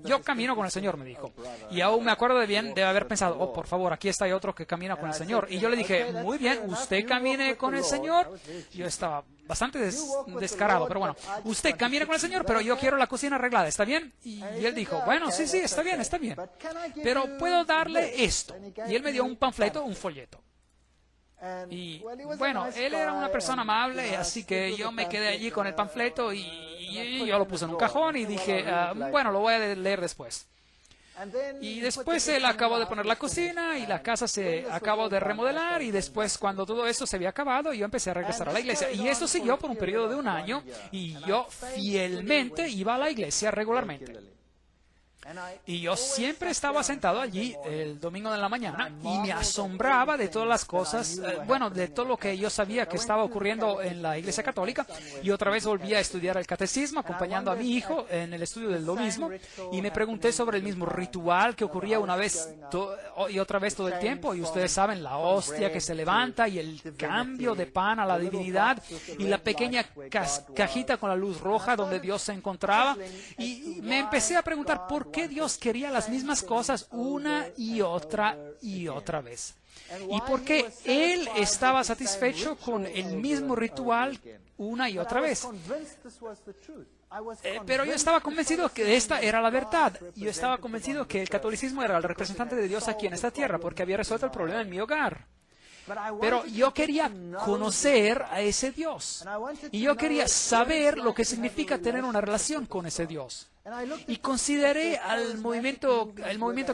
yo camino con el Señor, me dijo. Y aún me acuerdo de haber pensado, oh, por favor, aquí está otro que camina con el Señor. Y yo le dije, muy bien, usted camine con el Señor. Yo estaba bastante descarado, pero bueno, usted camina con el Señor, pero yo quiero la cocina arreglada, ¿está bien? Y él dijo, bueno, sí, está bien, pero puedo darle esto. Y él me dio un panfleto, un folleto. Y bueno, él era una persona amable, así que yo me quedé allí con el panfleto y yo lo puse en un cajón y dije, bueno, lo voy a leer después. Y después él acabó de poner la cocina y la casa se acabó de remodelar, y después, cuando todo eso se había acabado, yo empecé a regresar a la iglesia. Y esto siguió por un periodo de un año, y yo fielmente iba a la iglesia regularmente. Y yo siempre estaba sentado allí el domingo de la mañana y me asombraba de todas las cosas, bueno, de todo lo que yo sabía que estaba ocurriendo en la Iglesia Católica. Y otra vez volví a estudiar el catecismo acompañando a mi hijo en el estudio del lo mismo, y me pregunté sobre el mismo ritual que ocurría una vez y otra vez todo el tiempo. Y ustedes saben, la hostia que se levanta y el cambio de pan a la divinidad y la pequeña cajita con la luz roja donde Dios se encontraba. Y me empecé a preguntar por qué Dios quería las mismas cosas una y otra vez. Y por qué Él estaba satisfecho con el mismo ritual una y otra vez. Pero yo estaba convencido que esta era la verdad. Yo estaba convencido que el catolicismo era el representante de Dios aquí en esta tierra, porque había resuelto el problema en mi hogar. Pero yo quería conocer a ese Dios. Y yo quería saber lo que significa tener una relación con ese Dios. Y consideré el movimiento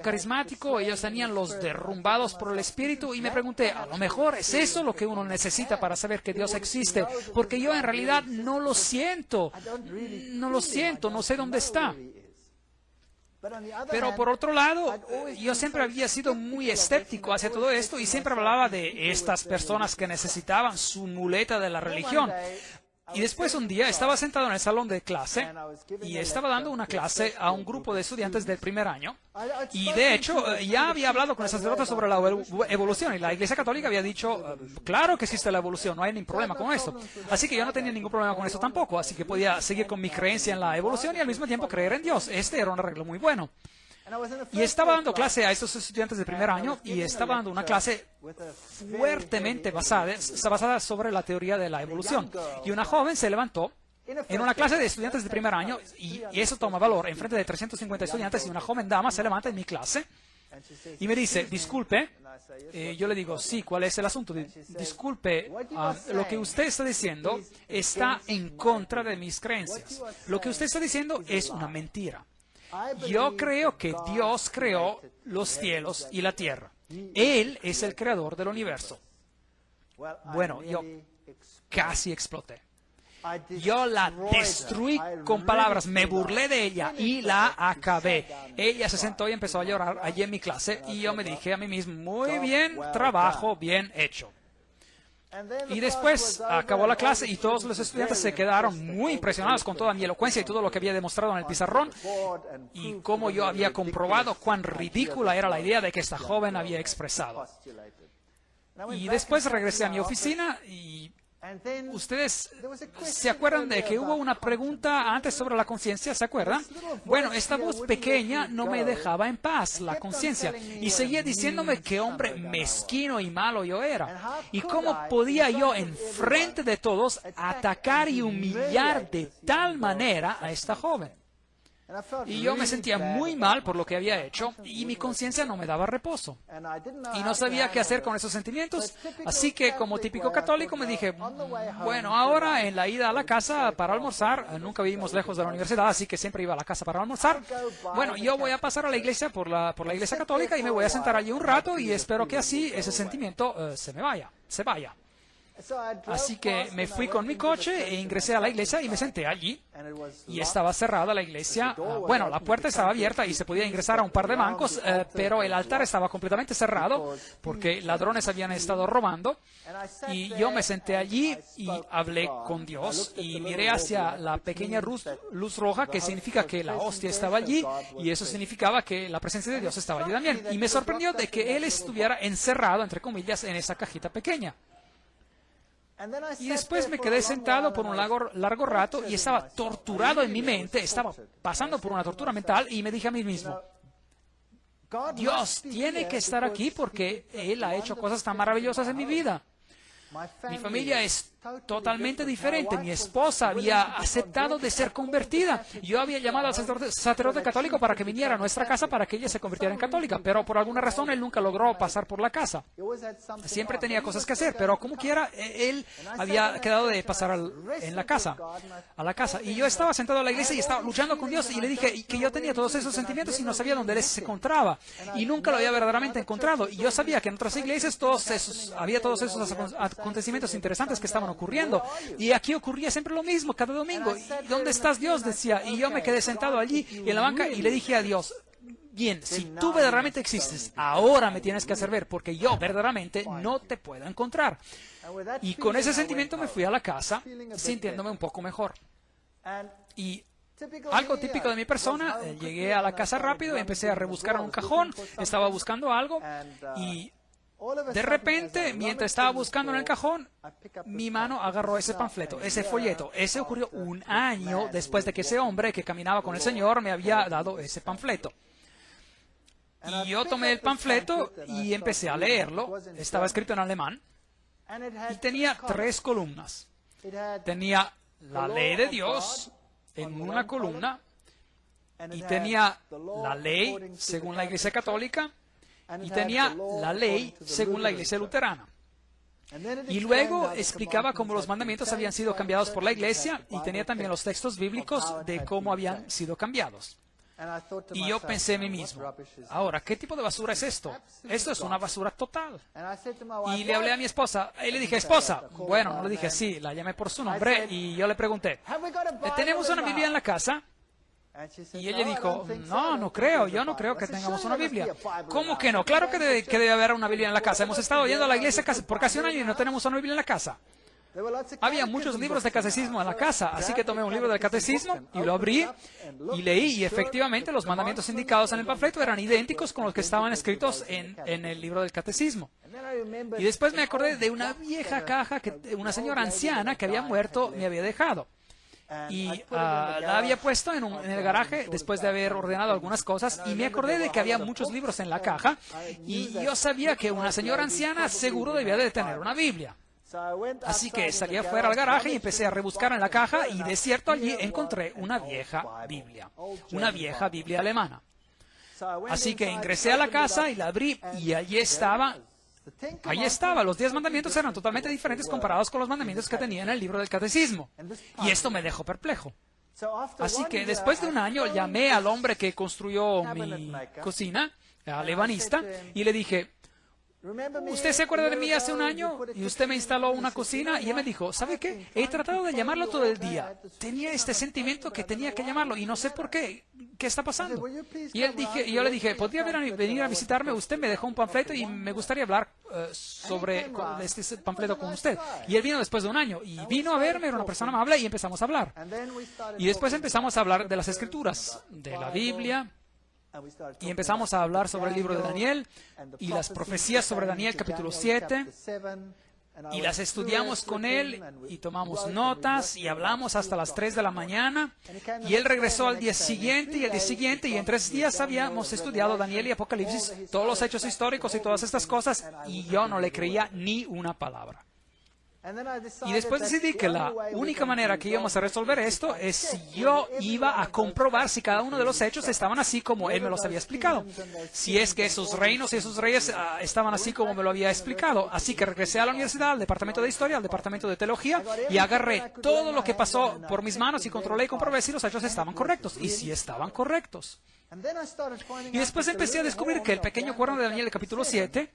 carismático. Ellos tenían los derrumbados por el Espíritu, y me pregunté, a lo mejor es eso lo que uno necesita para saber que Dios existe, porque yo en realidad no lo siento, no sé dónde está. Pero por otro lado, yo siempre había sido muy escéptico hacia todo esto, y siempre hablaba de estas personas que necesitaban su muleta de la religión. Y después un día estaba sentado en el salón de clase y estaba dando una clase a un grupo de estudiantes del primer año. Y de hecho ya había hablado con el sacerdote sobre la evolución, y la Iglesia Católica había dicho, claro que existe la evolución, no hay ningún problema con esto. Así que yo no tenía ningún problema con eso tampoco, así que podía seguir con mi creencia en la evolución y al mismo tiempo creer en Dios. Este era un arreglo muy bueno. Y estaba dando clase a estos estudiantes de primer año, y estaba dando una clase fuertemente basada sobre la teoría de la evolución. Y una joven se levantó en una clase de estudiantes de primer año, y eso toma valor, en frente de 350 estudiantes, y una joven dama se levanta en mi clase y me dice, disculpe. Yo le digo, sí, ¿cuál es el asunto? Disculpe, lo que usted está diciendo está en contra de mis creencias. Lo que usted está diciendo es una mentira. Yo creo que Dios creó los cielos y la tierra. Él es el creador del universo. Bueno, yo casi exploté. Yo la destruí con palabras, me burlé de ella y la acabé. Ella se sentó y empezó a llorar allí en mi clase, y yo me dije a mí mismo, muy bien, trabajo bien hecho. Y después acabó la clase y todos los estudiantes se quedaron muy impresionados con toda mi elocuencia y todo lo que había demostrado en el pizarrón, y cómo yo había comprobado cuán ridícula era la idea de que esta joven había expresado. Y después regresé a mi oficina, y ustedes se acuerdan de que hubo una pregunta antes sobre la conciencia, ¿se acuerdan? Bueno, esta voz pequeña no me dejaba en paz, la conciencia, y seguía diciéndome qué hombre mezquino y malo yo era, y cómo podía yo en frente de todos atacar y humillar de tal manera a esta joven. Y yo me sentía muy mal por lo que había hecho, y mi conciencia no me daba reposo. Y no sabía qué hacer con esos sentimientos, así que como típico católico me dije, bueno, ahora en la ida a la casa para almorzar, nunca vivimos lejos de la universidad, así que siempre iba a la casa para almorzar. Bueno, yo voy a pasar a la iglesia por la iglesia católica, y me voy a sentar allí un rato, y espero que así ese sentimiento se vaya. Así que me fui con mi coche e ingresé a la iglesia y me senté allí, y estaba cerrada la iglesia. Bueno, la puerta estaba abierta y se podía ingresar a un par de bancos, pero el altar estaba completamente cerrado porque ladrones habían estado robando. Y yo me senté allí y hablé con Dios y miré hacia la pequeña luz roja, que significa que la hostia estaba allí, y eso significaba que la presencia de Dios estaba allí también. Y me sorprendió de que Él estuviera encerrado, entre comillas, en esa cajita pequeña. Y después me quedé sentado por un largo rato y estaba torturado en mi mente, estaba pasando por una tortura mental, y me dije a mí mismo, Dios tiene que estar aquí porque Él ha hecho cosas tan maravillosas en mi vida. Mi familia es totalmente diferente. Mi esposa había aceptado de ser convertida. Yo había llamado al sacerdote católico para que viniera a nuestra casa para que ella se convirtiera en católica, pero por alguna razón él nunca logró pasar por la casa. Siempre tenía cosas que hacer, pero como quiera, él había quedado de pasar a la casa. Y yo estaba sentado en la iglesia y estaba luchando con Dios y le dije que yo tenía todos esos sentimientos y no sabía dónde él se encontraba. Y nunca lo había verdaderamente encontrado. Y yo sabía que en otras iglesias había todos esos acontecimientos interesantes que estaban ocurriendo. Y aquí ocurría siempre lo mismo, cada domingo. ¿Y dónde estás, Dios? Decía. Y yo me quedé sentado allí en la banca y le dije a Dios, bien, si tú verdaderamente existes, ahora me tienes que hacer ver, porque yo verdaderamente no te puedo encontrar. Y con ese sentimiento me fui a la casa, sintiéndome un poco mejor. Y algo típico de mi persona, llegué a la casa rápido, empecé a rebuscar en un cajón, estaba buscando algo y de repente, mientras estaba buscando en el cajón, mi mano agarró ese panfleto, ese folleto. Ese ocurrió un año después de que ese hombre que caminaba con el Señor me había dado ese panfleto. Y yo tomé el panfleto y empecé a leerlo. Estaba escrito en alemán y tenía 3 columnas. Tenía la ley de Dios en una columna y tenía la ley según la Iglesia Católica y tenía la ley según la Iglesia Luterana. Y luego explicaba cómo los mandamientos habían sido cambiados por la Iglesia y tenía también los textos bíblicos de cómo habían sido cambiados. Y yo pensé en mí mismo, ahora, ¿qué tipo de basura es esto? Esto es una basura total. Y le hablé a mi esposa, y le dije, esposa, bueno, no le dije así, la llamé por su nombre, y yo le pregunté, ¿tenemos una Biblia en la casa? Y ella dijo, no creo, yo no creo que tengamos una Biblia. ¿Cómo que no? Claro que debe haber una Biblia en la casa. Hemos estado yendo a la iglesia por casi un año y no tenemos una Biblia en la casa. Había muchos libros de catecismo en la casa, así que tomé un libro del catecismo y lo abrí y leí, y efectivamente los mandamientos indicados en el panfleto eran idénticos con los que estaban escritos en el libro del catecismo. Y después me acordé de una vieja caja que una señora anciana que había muerto me había dejado. Y la había puesto en el garaje después de haber ordenado algunas cosas, y me acordé de que había muchos libros en la caja y yo sabía que una señora anciana seguro debía de tener una Biblia. Así que salí afuera al garaje y empecé a rebuscar en la caja, y de cierto allí encontré una vieja Biblia alemana. Así que ingresé a la casa y la abrí, y allí estaba. Los 10 mandamientos eran totalmente diferentes comparados con los mandamientos que tenía en el libro del catecismo. Y esto me dejó perplejo. Así que después de un año llamé al hombre que construyó mi cocina, al ebanista, y le dije, ¿usted se acuerda de mí hace un año? Y usted me instaló una cocina, y él me dijo, ¿sabe qué? He tratado de llamarlo todo el día. Tenía este sentimiento que tenía que llamarlo y no sé por qué. ¿Qué está pasando? Y yo le dije, ¿podría venir a visitarme? Usted me dejó un panfleto y me gustaría hablar sobre este panfleto con usted. Y él vino después de un año y vino a verme, era una persona amable, y empezamos a hablar. Y después empezamos a hablar de las Escrituras, de la Biblia. Y empezamos a hablar sobre el libro de Daniel y las profecías sobre Daniel capítulo 7, y las estudiamos con él y tomamos notas y hablamos hasta las 3 de la mañana, y él regresó al día siguiente y el día siguiente, y en 3 días habíamos estudiado Daniel y Apocalipsis, todos los hechos históricos y todas estas cosas, y yo no le creía ni una palabra. Y después decidí que la única manera que íbamos a resolver esto es si yo iba a comprobar si cada uno de los hechos estaban así como él me los había explicado. Si es que esos reinos y esos reyes estaban así como me lo había explicado. Así que regresé a la universidad, al departamento de historia, al departamento de teología, y agarré todo lo que pasó por mis manos y controlé y comprobé si los hechos estaban correctos. Y si estaban correctos. Y después empecé a descubrir que el pequeño cuerno de Daniel, el capítulo 7,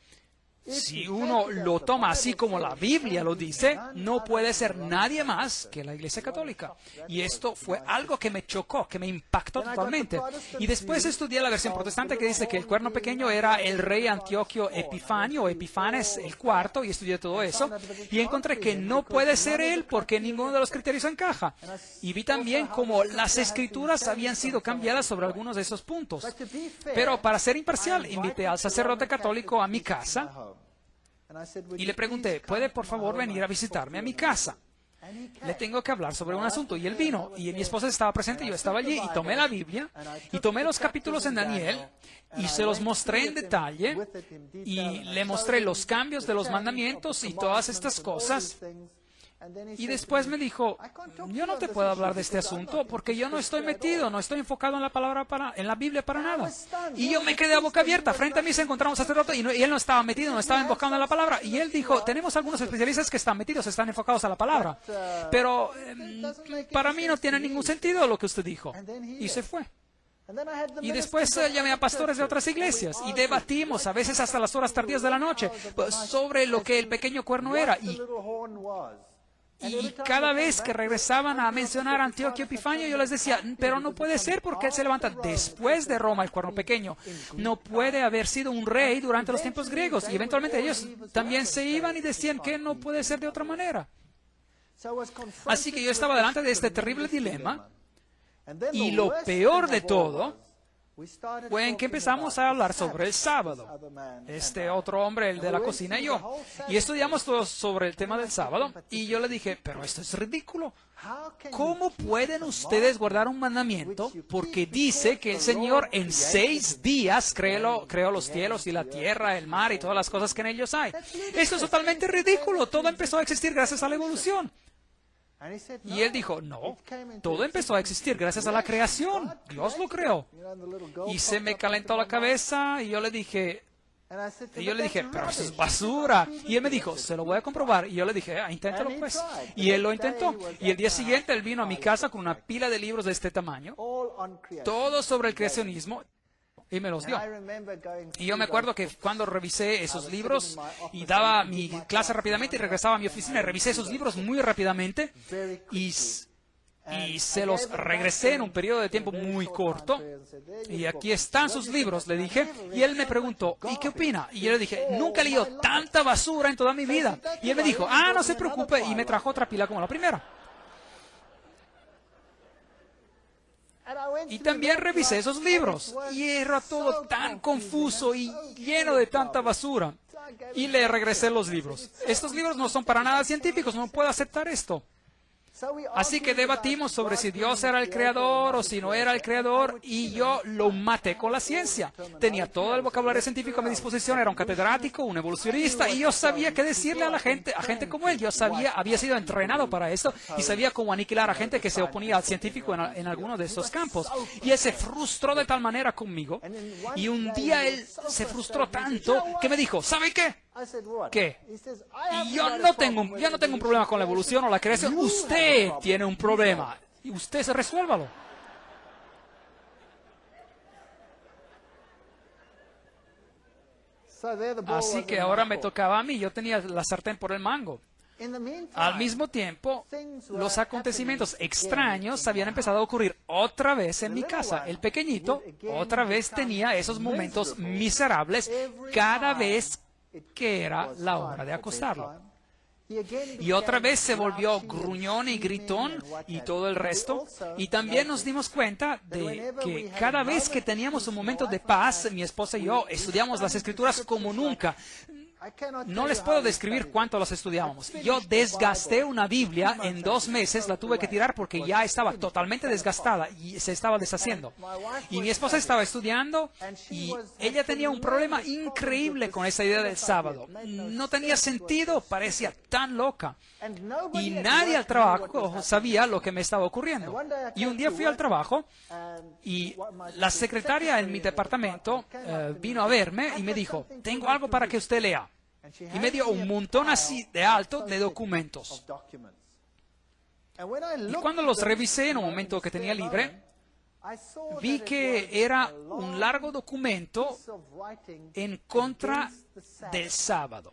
si uno lo toma así como la Biblia lo dice, no puede ser nadie más que la Iglesia Católica. Y esto fue algo que me chocó, que me impactó totalmente. Y después estudié la versión protestante que dice que el cuerno pequeño era el rey Antioquio Epifanio o Epifanes el cuarto, y estudié todo eso. Y encontré que no puede ser él porque ninguno de los criterios encaja. Y vi también cómo las escrituras habían sido cambiadas sobre algunos de esos puntos. Pero para ser imparcial, invité al sacerdote católico a mi casa. Y le pregunté, ¿puede por favor venir a visitarme a mi casa? le tengo que hablar sobre un asunto. Y él vino, y mi esposa estaba presente, yo estaba allí, y tomé la Biblia, y tomé los capítulos en Daniel, y se los mostré en detalle, y le mostré los cambios de los mandamientos y todas estas cosas. Y después me dijo, yo no te puedo hablar de este asunto porque yo no estoy metido, no estoy enfocado en la palabra en la Biblia para nada. Y yo me quedé a boca abierta. Frente a mí se encontraba un sacerdote y él no estaba metido, no estaba enfocado en la palabra. Y él dijo, tenemos algunos especialistas que están metidos, están enfocados a la palabra. Pero para mí no tiene ningún sentido lo que usted dijo. Y se fue. Y después llamé a pastores de otras iglesias y debatimos, a veces hasta las horas tardías de la noche, sobre lo que el pequeño cuerno era. Y cada vez que regresaban a mencionar a Antioquio Epifanio, yo les decía, pero no puede ser porque él se levanta después de Roma, el cuerno pequeño. No puede haber sido un rey durante los tiempos griegos. Y eventualmente ellos también se iban y decían que no puede ser de otra manera. Así que yo estaba delante de este terrible dilema. Y lo peor de todo fue en que empezamos a hablar sobre el sábado. Este otro hombre, el de la cocina y yo. Y estudiamos todo sobre el tema del sábado. Y yo le dije, pero esto es ridículo. ¿Cómo pueden ustedes guardar un mandamiento? Porque dice que el Señor en 6 días creó los cielos y la tierra, el mar y todas las cosas que en ellos hay. Esto es totalmente ridículo. Todo empezó a existir gracias a la evolución. Y él dijo, no, todo empezó a existir gracias a la creación. Dios lo creó. Y se me calentó la cabeza y yo le dije, pero eso es basura. Y él me dijo, se lo voy a comprobar. Y yo le dije, inténtalo pues. Y él lo intentó. Y el día siguiente él vino a mi casa con una pila de libros de este tamaño, todos sobre el creacionismo. Y me los dio. Y yo me acuerdo que cuando revisé esos libros y daba mi clase rápidamente y regresaba a mi oficina y revisé esos libros muy rápidamente y se los regresé en un periodo de tiempo muy corto. Y aquí están sus libros, le dije. Y él me preguntó, ¿y qué opina? Y yo le dije, nunca he leído tanta basura en toda mi vida. Y él me dijo, no se preocupe. Y me trajo otra pila como la primera. Y también revisé esos libros y era todo tan confuso y lleno de tanta basura. Y le regresé los libros. Estos libros no son para nada científicos, no puedo aceptar esto. Así que debatimos sobre si Dios era el creador o si no era el creador y yo lo maté con la ciencia. Tenía todo el vocabulario científico a mi disposición, era un catedrático, un evolucionista y yo sabía qué decirle a la gente, a gente como él. Yo había sido entrenado para esto y sabía cómo aniquilar a gente que se oponía al científico en alguno de estos campos. Y él se frustró de tal manera conmigo y un día él se frustró tanto que me dijo, ¿sabe qué? ¿Qué? Y yo no tengo un problema con la evolución o la creación. Usted tiene un problema. Y usted se resuélvalo. Así que ahora me tocaba a mí. Yo tenía la sartén por el mango. Al mismo tiempo, los acontecimientos extraños habían empezado a ocurrir otra vez en mi casa. El pequeñito otra vez tenía esos momentos miserables cada vez que era la hora de acostarlo. Y otra vez se volvió gruñón y gritón y todo el resto. Y también nos dimos cuenta de que cada vez que teníamos un momento de paz, mi esposa y yo estudiamos las Escrituras como nunca. No les puedo describir cuánto las estudiábamos. Yo desgasté una Biblia en 2 meses, la tuve que tirar porque ya estaba totalmente desgastada y se estaba deshaciendo. Y mi esposa estaba estudiando y ella tenía un problema increíble con esa idea del sábado. No tenía sentido, parecía tan loca. Y nadie al trabajo sabía lo que me estaba ocurriendo. Y un día fui al trabajo y la secretaria en mi departamento vino a verme y me dijo, tengo algo para que usted lea. Y me dio un montón así de alto de documentos. Y cuando los revisé en un momento que tenía libre, vi que era un largo documento en contra del sábado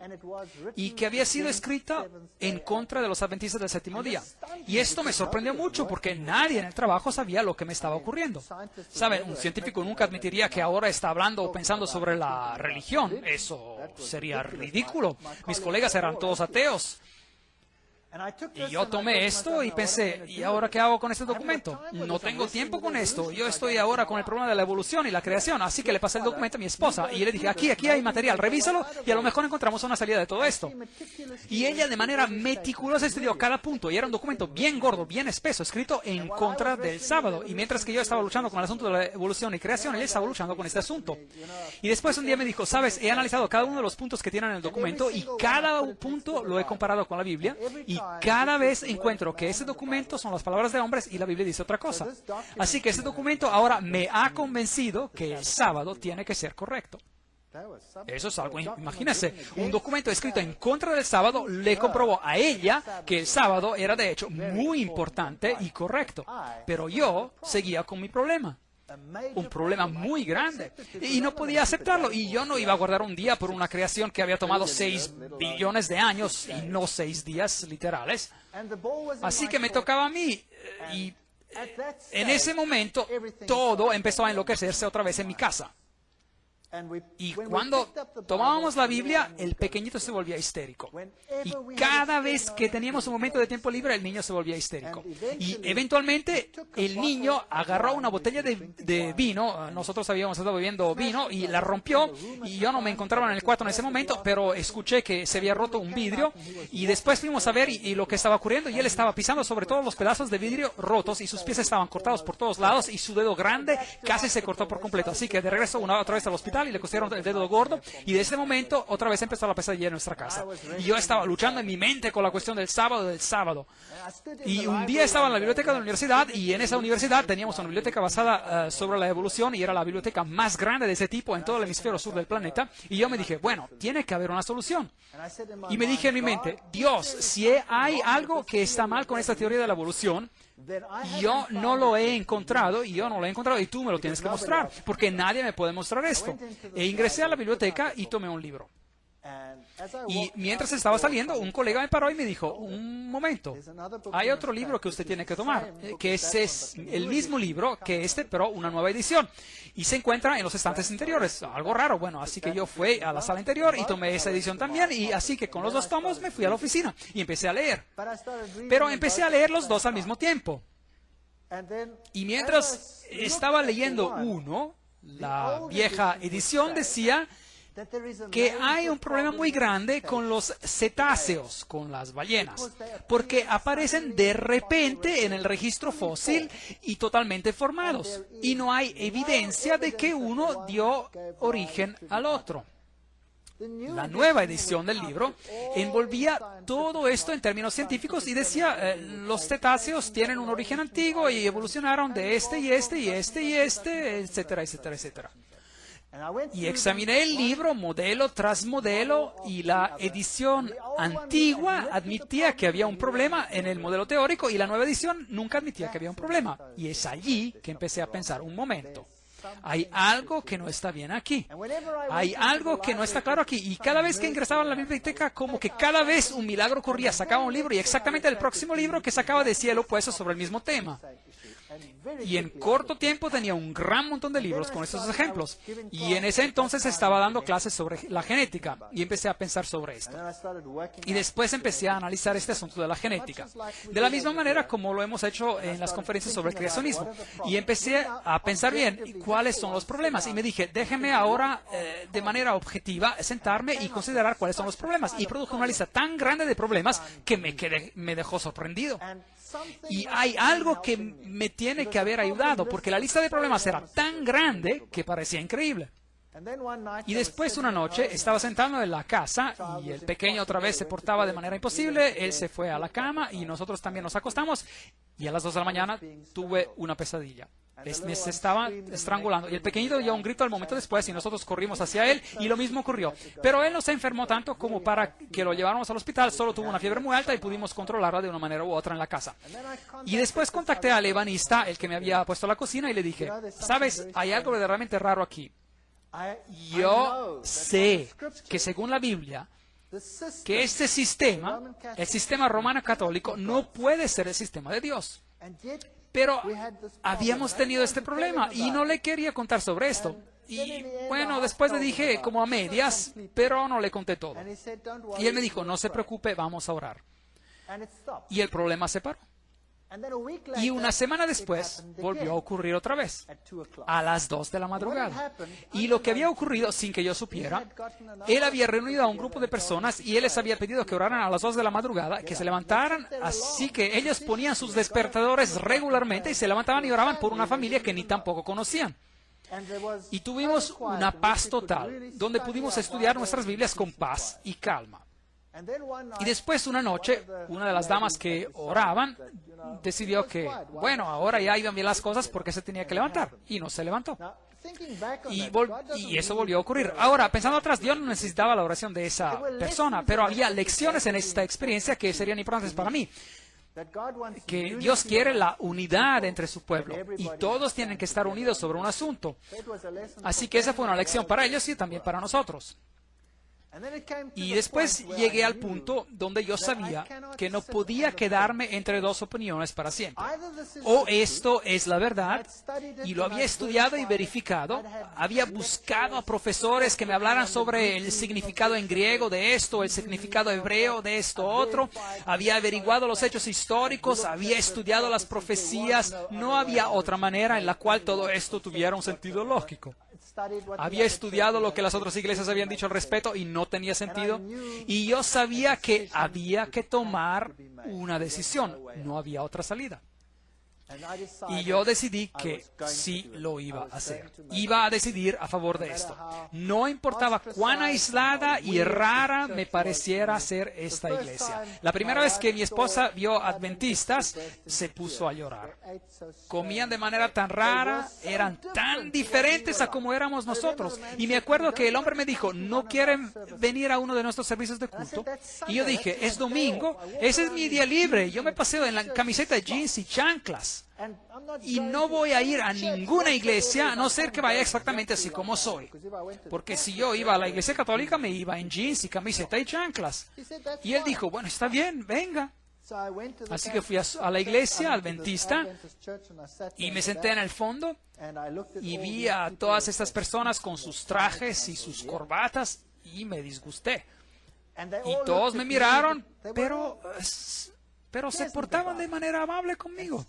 y que había sido escrita en contra de los adventistas del séptimo día. Y esto me sorprendió mucho porque nadie en el trabajo sabía lo que me estaba ocurriendo. ¿Saben? Un científico nunca admitiría que ahora está hablando o pensando sobre la religión. Eso sería ridículo. Mis colegas eran todos ateos. Y yo tomé esto y pensé, ¿y ahora qué hago con este documento? No tengo tiempo con esto. Yo estoy ahora con el problema de la evolución y la creación. Así que le pasé el documento a mi esposa y le dije, aquí hay material, revísalo y a lo mejor encontramos una salida de todo esto. Y ella de manera meticulosa estudió cada punto y era un documento bien gordo, bien espeso, escrito en contra del sábado. Y mientras que yo estaba luchando con el asunto de la evolución y creación, ella estaba luchando con este asunto. Y después un día me dijo, sabes, he analizado cada uno de los puntos que tienen en el documento y cada punto lo he comparado con la Biblia y cada vez encuentro que ese documento son las palabras de hombres y la Biblia dice otra cosa. Así que ese documento ahora me ha convencido que el sábado tiene que ser correcto. Eso es algo, imagínense, un documento escrito en contra del sábado le comprobó a ella que el sábado era de hecho muy importante y correcto. Pero yo seguía con mi problema. Un problema muy grande y no podía aceptarlo, y yo no iba a guardar un día por una creación que había tomado 6 billones de años y no 6 días literales. Así que me tocaba a mí, y en ese momento todo empezó a enloquecerse otra vez en mi casa. Y cuando tomábamos la Biblia, el pequeñito se volvía histérico. Y cada vez que teníamos un momento de tiempo libre, el niño se volvía histérico. Y eventualmente el niño agarró una botella de vino. Nosotros habíamos estado bebiendo vino y la rompió. Y yo no me encontraba en el cuarto en ese momento, pero escuché que se había roto un vidrio. Y después fuimos a ver y lo que estaba ocurriendo. Y él estaba pisando sobre todos los pedazos de vidrio rotos y sus pies estaban cortados por todos lados. Y su dedo grande casi se cortó por completo. Así que de regreso otra vez al hospital y le cosieron el dedo gordo, y de ese momento otra vez empezó la pesadilla en nuestra casa. Y yo estaba luchando en mi mente con la cuestión del sábado. Y un día estaba en la biblioteca de la universidad, y en esa universidad teníamos una biblioteca basada sobre la evolución, y era la biblioteca más grande de ese tipo en todo el hemisferio sur del planeta. Y yo me dije, bueno, tiene que haber una solución. Y me dije en mi mente, Dios, si hay algo que está mal con esta teoría de la evolución, yo no lo he encontrado, y tú me lo tienes que mostrar, porque nadie me puede mostrar esto. E ingresé a la biblioteca y tomé un libro. Y mientras estaba saliendo, un colega me paró y me dijo, un momento, hay otro libro que usted tiene que tomar, que es el mismo libro que este, pero una nueva edición. Y se encuentra en los estantes interiores. Algo raro. Bueno, así que yo fui a la sala interior y tomé esa edición también. Y así que con los 2 tomos me fui a la oficina y empecé a leer. Pero empecé a leer los 2 al mismo tiempo. Y mientras estaba leyendo uno, la vieja edición decía que hay un problema muy grande con los cetáceos, con las ballenas, porque aparecen de repente en el registro fósil y totalmente formados, y no hay evidencia de que uno dio origen al otro. La nueva edición del libro envolvía todo esto en términos científicos y decía, los cetáceos tienen un origen antiguo y evolucionaron de este y este y este y este, etcétera, etcétera, etcétera. Y examiné el libro modelo tras modelo, y la edición antigua admitía que había un problema en el modelo teórico y la nueva edición nunca admitía que había un problema. Y es allí que empecé a pensar, un momento, hay algo que no está bien aquí. Hay algo que no está claro aquí. Y cada vez que ingresaba en la biblioteca, como que cada vez un milagro ocurría. Sacaba un libro y exactamente el próximo libro que sacaba de cielo puesto sobre el mismo tema. Y en corto tiempo tenía un gran montón de libros con estos ejemplos. Y en ese entonces estaba dando clases sobre la genética y empecé a pensar sobre esto. Y después empecé a analizar este asunto de la genética, de la misma manera como lo hemos hecho en las conferencias sobre el creacionismo. Y empecé a pensar bien cuáles son los problemas. Y me dije, déjeme ahora de manera objetiva sentarme y considerar cuáles son los problemas. Y produjo una lista tan grande de problemas que me dejó sorprendido. Y hay algo que me tiene que haber ayudado, porque la lista de problemas era tan grande que parecía increíble. Y después una noche estaba sentado en la casa y el pequeño otra vez se portaba de manera imposible. Él se fue a la cama y nosotros también nos acostamos, y a las 2 de la mañana tuve una pesadilla. Se estaba estrangulando y el pequeñito dio un grito al momento después y nosotros corrimos hacia él y lo mismo ocurrió. Pero él no se enfermó tanto como para que lo lleváramos al hospital, solo tuvo una fiebre muy alta y pudimos controlarla de una manera u otra en la casa. Y después contacté al ebanista, el que me había puesto la cocina, y le dije, ¿sabes? Hay algo verdaderamente raro aquí. Yo sé que según la Biblia, que este sistema, el sistema romano católico, no puede ser el sistema de Dios. Pero habíamos tenido este problema y no le quería contar sobre esto. Y bueno, después le dije como a medias, pero no le conté todo. Y él me dijo, no se preocupe, vamos a orar. y el problema se paró. Y una semana después volvió a ocurrir otra vez, a las 2 de la madrugada. Y lo que había ocurrido, sin que yo supiera, él había reunido a un grupo de personas y él les había pedido que oraran a las 2 de la madrugada, que se levantaran, así que ellos ponían sus despertadores regularmente y se levantaban y oraban por una familia que ni tampoco conocían. Y tuvimos una paz total, donde pudimos estudiar nuestras Biblias con paz y calma. Y después una noche, una de las damas que oraban decidió que, bueno, ahora ya iban bien las cosas porque se tenía que levantar. Y no se levantó. Y eso volvió a ocurrir. Ahora, pensando atrás, Dios no necesitaba la oración de esa persona, pero había lecciones en esta experiencia que serían importantes para mí. Que Dios quiere la unidad entre su pueblo y todos tienen que estar unidos sobre un asunto. Así que esa fue una lección para ellos y también para nosotros. Y después llegué al punto donde yo sabía que no podía quedarme entre dos opiniones para siempre. O esto es la verdad, y lo había estudiado y verificado, había buscado a profesores que me hablaran sobre el significado en griego de esto, el significado hebreo de esto otro, había averiguado los hechos históricos, había estudiado las profecías, no había otra manera en la cual todo esto tuviera un sentido lógico. Había estudiado lo que las otras iglesias habían dicho al respecto y no tenía sentido. Y yo sabía que había que tomar una decisión. No había otra salida. Y yo decidí que sí lo iba a hacer. Iba a decidir a favor de esto. No importaba cuán aislada y rara me pareciera ser esta iglesia. La primera vez que mi esposa vio adventistas, se puso a llorar. Comían de manera tan rara, eran tan diferentes a como éramos nosotros. Y me acuerdo que el hombre me dijo, ¿no quieren venir a uno de nuestros servicios de culto? Y yo dije, es domingo, ese es mi día libre. Yo me paseo en la camiseta de jeans y chanclas. Y no voy a ir a ninguna iglesia a no ser que vaya exactamente así como soy. Porque si yo iba a la iglesia católica, me iba en jeans y camiseta y chanclas. Y él dijo, bueno, está bien, venga. Así que fui a la iglesia adventista y me senté en el fondo y vi a todas estas personas con sus trajes y sus corbatas y me disgusté. Y todos me miraron, pero se portaban de manera amable conmigo.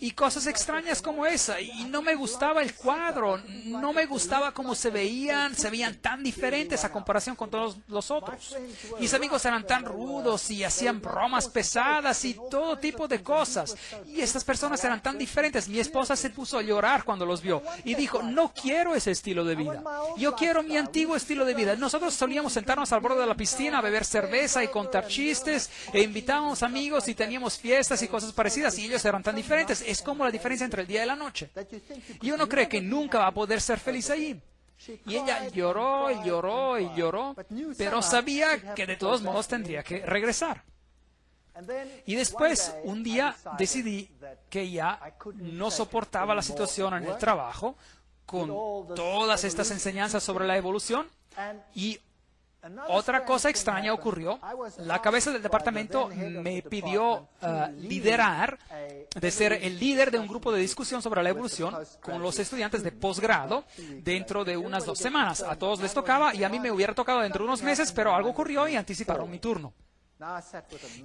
Y cosas extrañas como esa. Y no me gustaba el cuadro. No me gustaba cómo se veían tan diferentes a comparación con todos los otros. Mis amigos eran tan rudos y hacían bromas pesadas y todo tipo de cosas. Y estas personas eran tan diferentes. Mi esposa se puso a llorar cuando los vio. Y dijo, no quiero ese estilo de vida. Yo quiero mi antiguo estilo de vida. Nosotros solíamos sentarnos al borde de la piscina a beber cerveza y contar chistes. E invitábamos amigos y teníamos fiestas y cosas parecidas y ellos eran tan diferentes. Es como la diferencia entre el día y la noche. Y uno cree que nunca va a poder ser feliz allí. Y ella lloró y lloró y lloró, pero sabía que de todos modos tendría que regresar. Y después, un día, decidí que ya no soportaba la situación en el trabajo con todas estas enseñanzas sobre la evolución y otra cosa extraña ocurrió. La cabeza del departamento me pidió liderar, de ser el líder de un grupo de discusión sobre la evolución con los estudiantes de posgrado dentro de unas 2 semanas. A todos les tocaba y a mí me hubiera tocado dentro de unos meses, pero algo ocurrió y anticiparon mi turno.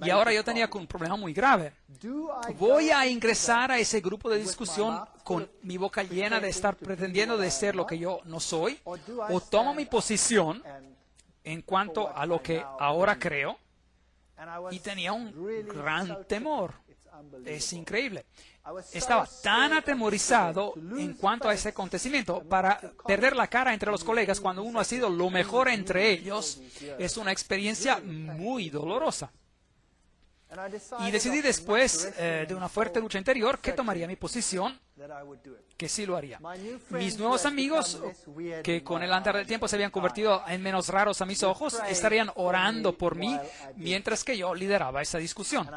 Y ahora yo tenía un problema muy grave. ¿Voy a ingresar a ese grupo de discusión con mi boca llena de estar pretendiendo de ser lo que yo no soy? ¿O tomo mi posición en cuanto a lo que ahora creo? Y tenía un gran temor. Es increíble. Estaba tan atemorizado en cuanto a ese acontecimiento. Para perder la cara entre los colegas cuando uno ha sido lo mejor entre ellos es una experiencia muy dolorosa. Y decidí después de una fuerte lucha interior que tomaría mi posición, que sí lo haría. Mis nuevos amigos, que con el andar del tiempo se habían convertido en menos raros a mis ojos, estarían orando por mí mientras que yo lideraba esa discusión.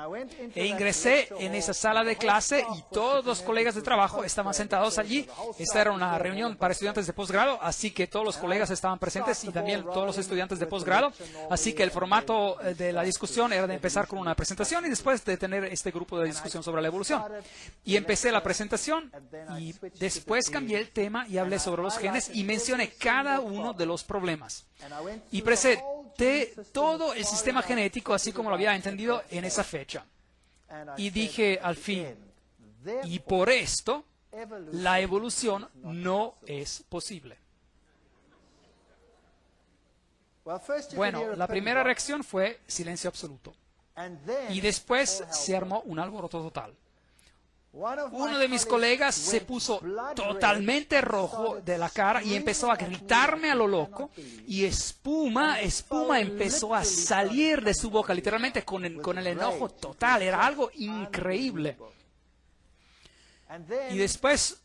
E ingresé en esa sala de clase y todos los colegas de trabajo estaban sentados allí. Esta era una reunión para estudiantes de posgrado, así que todos los colegas estaban presentes y también todos los estudiantes de posgrado. Así que el formato de la discusión era de empezar con una presentación y después de tener este grupo de discusión sobre la evolución. Y empecé la presentación y después cambié el tema y hablé sobre los genes y mencioné cada uno de los problemas. Y acepté todo el sistema genético así como lo había entendido en esa fecha. Y dije al fin, y por esto, la evolución no es posible. Bueno, la primera reacción fue silencio absoluto. Y después se armó un alboroto total. Uno de mis colegas se puso totalmente rojo de la cara y empezó a gritarme a lo loco, y espuma empezó a salir de su boca, literalmente con el enojo total. Era algo increíble. Y después,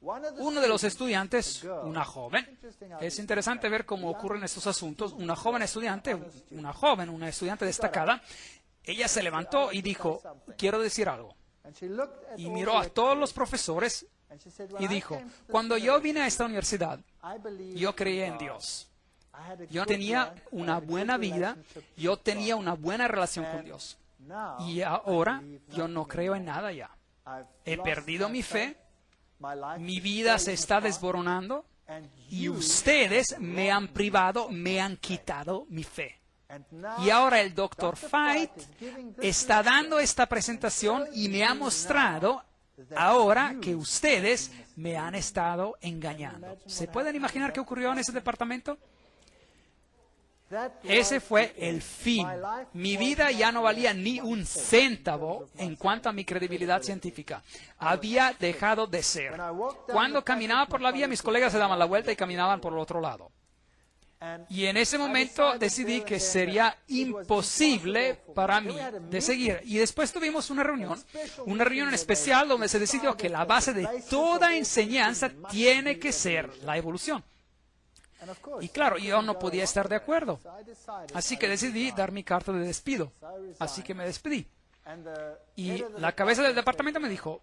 uno de los estudiantes, una joven, es interesante ver cómo ocurren estos asuntos, una estudiante destacada, ella se levantó y dijo, quiero decir algo. Y miró a todos los profesores y dijo, cuando yo vine a esta universidad, yo creía en Dios. Yo tenía una buena vida, yo tenía una buena relación con Dios. Y ahora yo no creo en nada ya. He perdido mi fe, mi vida se está desboronando y ustedes me han privado, me han quitado mi fe. Y ahora el Dr. Veit está dando esta presentación y me ha mostrado ahora que ustedes me han estado engañando. ¿Se pueden imaginar qué ocurrió en ese departamento? Ese fue el fin. Mi vida ya no valía ni un céntavo en cuanto a mi credibilidad científica. Había dejado de ser. Cuando caminaba por la vía, mis colegas se daban la vuelta y caminaban por el otro lado. Y en ese momento decidí que sería imposible para mí de seguir. Y después tuvimos una reunión especial donde se decidió que la base de toda enseñanza tiene que ser la evolución. Y claro, yo no podía estar de acuerdo. Así que decidí dar mi carta de despido. Así que me despedí. Y la cabeza del departamento me dijo,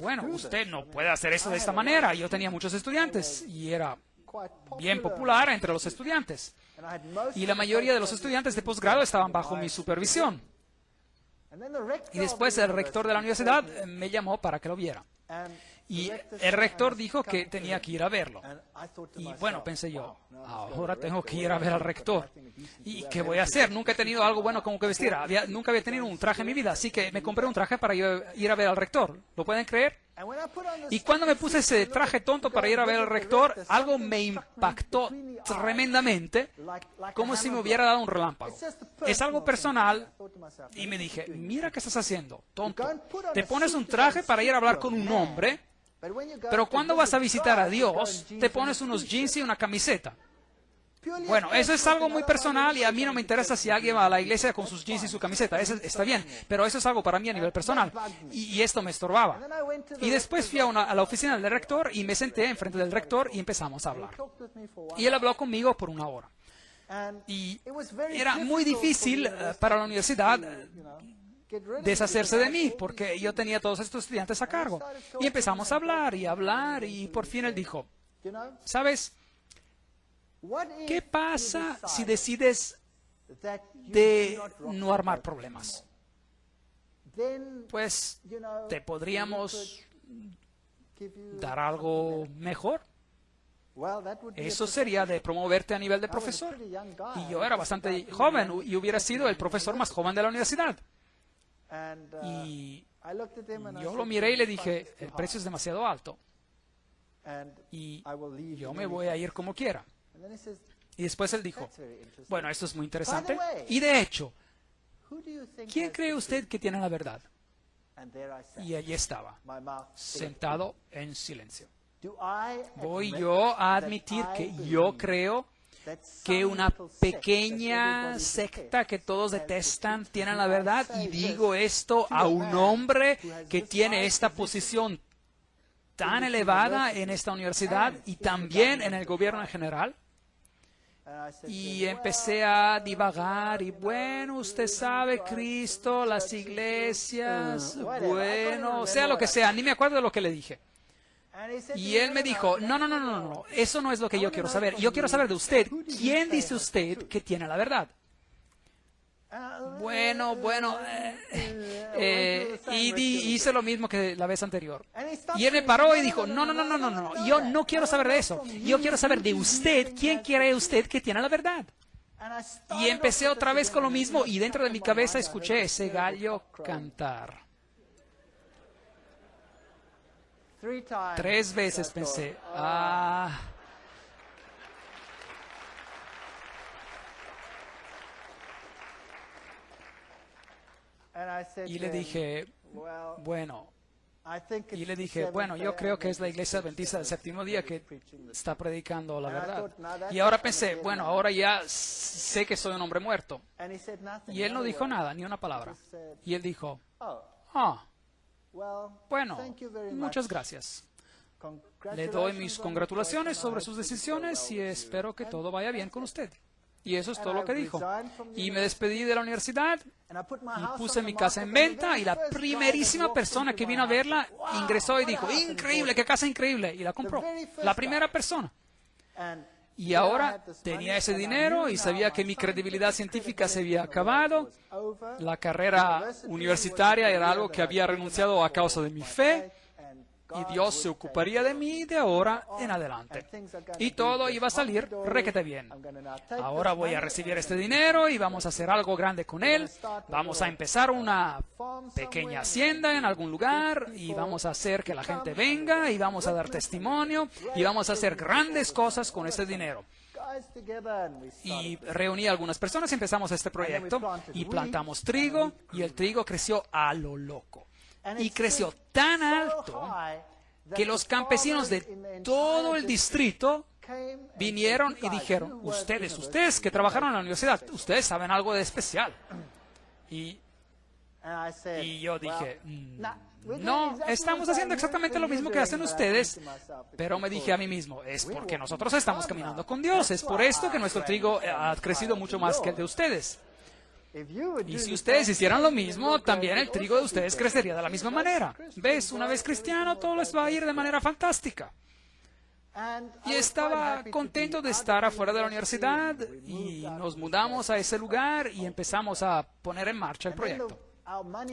bueno, usted no puede hacer eso de esta manera. Yo tenía muchos estudiantes y era bien popular entre los estudiantes. Y la mayoría de los estudiantes de posgrado estaban bajo mi supervisión. Y después el rector de la universidad me llamó para que lo viera. Y el rector dijo que tenía que ir a verlo. Y bueno, pensé yo, ahora tengo que ir a ver al rector. ¿Y qué voy a hacer? Nunca he tenido algo bueno como que vestir. Nunca había tenido un traje en mi vida, así que me compré un traje para ir a ver al rector. ¿Lo pueden creer? Y cuando me puse ese traje tonto para ir a ver al rector, algo me impactó tremendamente, como si me hubiera dado un relámpago. Es algo personal, y me dije, mira qué estás haciendo, tonto. Te pones un traje para ir a hablar con un hombre, pero cuando vas a visitar a Dios, te pones unos jeans y una camiseta. Bueno, eso es algo muy personal y a mí no me interesa si alguien va a la iglesia con sus jeans y su camiseta. Eso está bien, pero eso es algo para mí a nivel personal. Y esto me estorbaba. Y después fui a la oficina del rector y me senté enfrente del rector y empezamos a hablar. Y él habló conmigo por 1 hora. Y era muy difícil para la universidad deshacerse de mí, porque yo tenía todos estos estudiantes a cargo. Y empezamos a hablar y por fin él dijo, ¿sabes? ¿Qué pasa si decides de no armar problemas? Pues te podríamos dar algo mejor. Eso sería de promoverte a nivel de profesor. Y yo era bastante joven y hubiera sido el profesor más joven de la universidad. Y yo lo miré y le dije, el precio es demasiado alto. Y yo me voy a ir como quiera. Y después él dijo, bueno, esto es muy interesante. Y de hecho, ¿quién cree usted que tiene la verdad? Y allí estaba, sentado en silencio. ¿Voy yo a admitir que yo creo que una pequeña secta que todos detestan tiene la verdad? Y digo esto a un hombre que tiene esta posición tan elevada en esta universidad y también en el gobierno en general. Y empecé a divagar y bueno, usted sabe, Cristo, las iglesias, bueno, sea lo que sea, ni me acuerdo de lo que le dije. Y él me dijo, no, eso no es lo que yo quiero saber. Yo quiero saber de usted, ¿quién dice usted que tiene la verdad? Bueno, hice lo mismo que la vez anterior. Y él me paró y dijo, no, yo no quiero saber de eso. Yo quiero saber de usted, ¿quién cree usted que tiene la verdad? Y empecé otra vez con lo mismo y dentro de mi cabeza escuché ese gallo cantar. 3 veces pensé, Y le dije, bueno, yo creo que es la iglesia adventista del séptimo día que está predicando la verdad. Y ahora pensé, bueno, ahora ya sé que soy un hombre muerto. Y él no dijo nada, ni una palabra. Y él dijo, bueno, muchas gracias. Le doy mis congratulaciones sobre sus decisiones y espero que todo vaya bien con usted. Y eso es todo lo que dijo. Y me despedí de la universidad y puse mi casa en venta y la primerísima persona que vino a verla ingresó y dijo, increíble, qué casa increíble. Y la compró. La primera persona. Y ahora tenía ese dinero y sabía que mi credibilidad científica se había acabado. La carrera universitaria era algo que había renunciado a causa de mi fe. Y Dios se ocuparía de mí de ahora en adelante. Y todo iba a salir requete bien. Ahora voy a recibir este dinero y vamos a hacer algo grande con él. Vamos a empezar una pequeña hacienda en algún lugar y vamos a hacer que la gente venga y vamos a dar testimonio y vamos a hacer grandes cosas con este dinero. Y reuní a algunas personas y empezamos este proyecto y plantamos trigo y el trigo creció a lo loco. Y creció tan alto que los campesinos de todo el distrito vinieron y dijeron, ustedes que trabajaron en la universidad, ustedes saben algo de especial. Y yo dije, no, estamos haciendo exactamente lo mismo que hacen ustedes, pero me dije a mí mismo, es porque nosotros estamos caminando con Dios, es por esto que nuestro trigo ha crecido mucho más que el de ustedes. Y si ustedes hicieran lo mismo, también el trigo de ustedes crecería de la misma manera. ¿Ves? Una vez cristiano, todo les va a ir de manera fantástica. Y estaba contento de estar afuera de la universidad y nos mudamos a ese lugar y empezamos a poner en marcha el proyecto.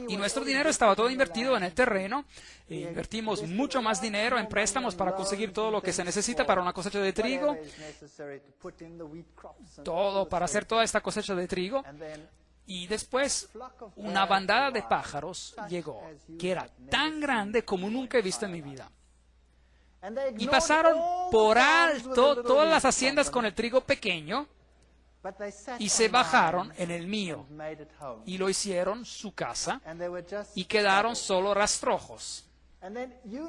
Y nuestro dinero estaba todo invertido en el terreno. Invertimos mucho más dinero en préstamos para conseguir todo lo que se necesita para una cosecha de trigo. Todo para hacer toda esta cosecha de trigo. Y después una bandada de pájaros llegó, que era tan grande como nunca he visto en mi vida. Y pasaron por alto todas las haciendas con el trigo pequeño y se bajaron en el mío y lo hicieron su casa y quedaron solo rastrojos.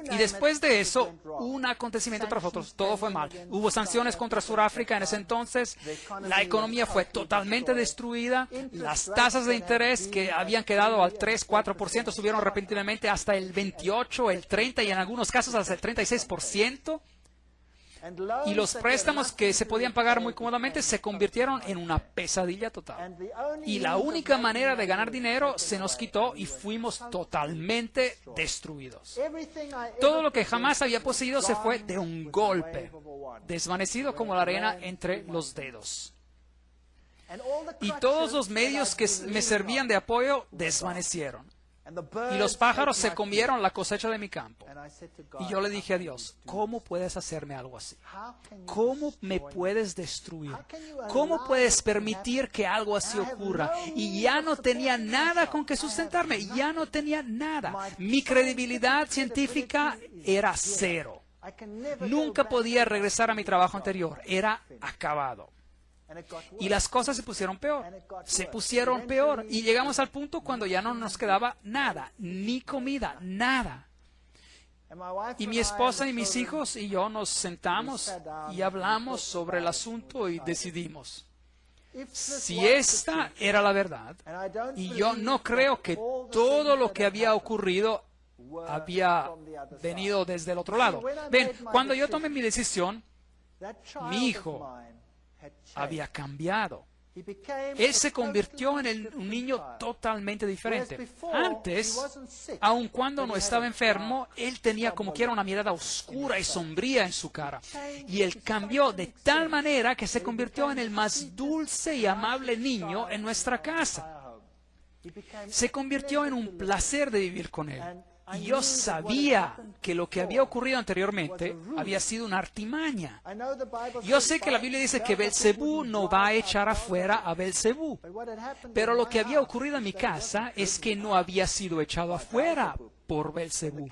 Y después de eso, un acontecimiento tras otro, todo fue mal. Hubo sanciones contra Sudáfrica en ese entonces, la economía fue totalmente destruida, las tasas de interés que habían quedado al 3-4% subieron repentinamente hasta el 28, el 30 y en algunos casos hasta el 36%. Y los préstamos que se podían pagar muy cómodamente se convirtieron en una pesadilla total. Y la única manera de ganar dinero se nos quitó y fuimos totalmente destruidos. Todo lo que jamás había poseído se fue de un golpe, desvanecido como la arena entre los dedos. Y todos los medios que me servían de apoyo desvanecieron. Y los pájaros se comieron la cosecha de mi campo. Y yo le dije a Dios, ¿cómo puedes hacerme algo así? ¿Cómo me puedes destruir? ¿Cómo puedes permitir que algo así ocurra? Y ya no tenía nada con que sustentarme, ya no tenía nada. Mi credibilidad científica era cero. Nunca podía regresar a mi trabajo anterior, era acabado. Y las cosas se pusieron peor, y llegamos al punto cuando ya no nos quedaba nada, ni comida, nada. Y mi esposa y mis hijos y yo nos sentamos y hablamos sobre el asunto y decidimos, si esta era la verdad, y yo no creo que todo lo que había ocurrido había venido desde el otro lado. Ven, cuando yo tomé mi decisión, mi hijo había cambiado. Él se convirtió en un niño totalmente diferente. Antes, aun cuando no estaba enfermo, él tenía como quiera una mirada oscura y sombría en su cara. Y él cambió de tal manera que se convirtió en el más dulce y amable niño en nuestra casa. Se convirtió en un placer de vivir con él. Y yo sabía que lo que había ocurrido anteriormente había sido una artimaña. Yo sé que la Biblia dice que Beelzebú no va a echar afuera a Beelzebú. Pero lo que había ocurrido en mi casa es que no había sido echado afuera por Beelzebú.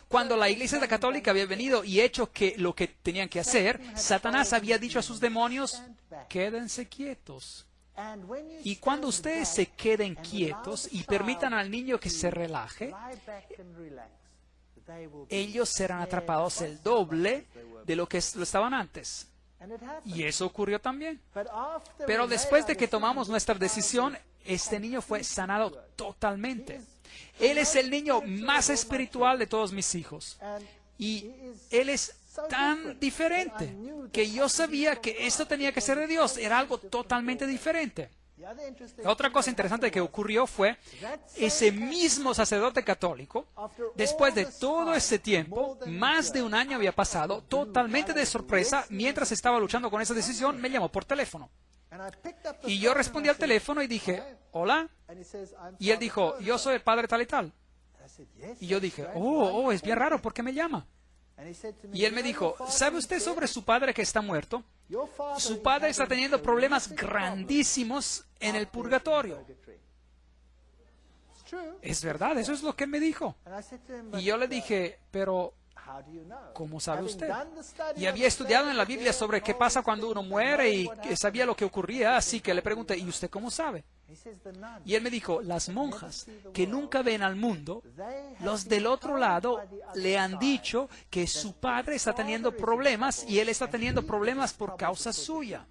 Cuando la Iglesia Católica había venido y hecho lo que tenían que hacer, Satanás había dicho a sus demonios, quédense quietos. Y cuando ustedes se queden quietos y permitan al niño que se relaje, ellos serán atrapados el doble de lo que lo estaban antes. Y eso ocurrió también. Pero después de que tomamos nuestra decisión, este niño fue sanado totalmente. Él es el niño más espiritual de todos mis hijos. Y él es tan diferente que yo sabía que esto tenía que ser de Dios. Era algo totalmente diferente. Otra cosa interesante que ocurrió fue ese mismo sacerdote católico, después de todo ese tiempo, más de un año había pasado, totalmente de sorpresa, mientras estaba luchando con esa decisión, me llamó por teléfono. Y yo respondí al teléfono y dije, hola. Y él dijo, yo soy el padre tal y tal. Y yo dije, es bien raro, ¿por qué me llama? Y él me dijo, ¿sabe usted sobre su padre que está muerto? Su padre está teniendo problemas grandísimos en el purgatorio. Es verdad, eso es lo que él me dijo. Y yo le dije, pero ¿cómo sabe usted? Y había estudiado en la Biblia sobre qué pasa cuando uno muere y sabía lo que ocurría, así que le pregunté, ¿y usted cómo sabe? Y él me dijo, las monjas que nunca ven al mundo, los del otro lado le han dicho que su padre está teniendo problemas y él está teniendo problemas por causa suya.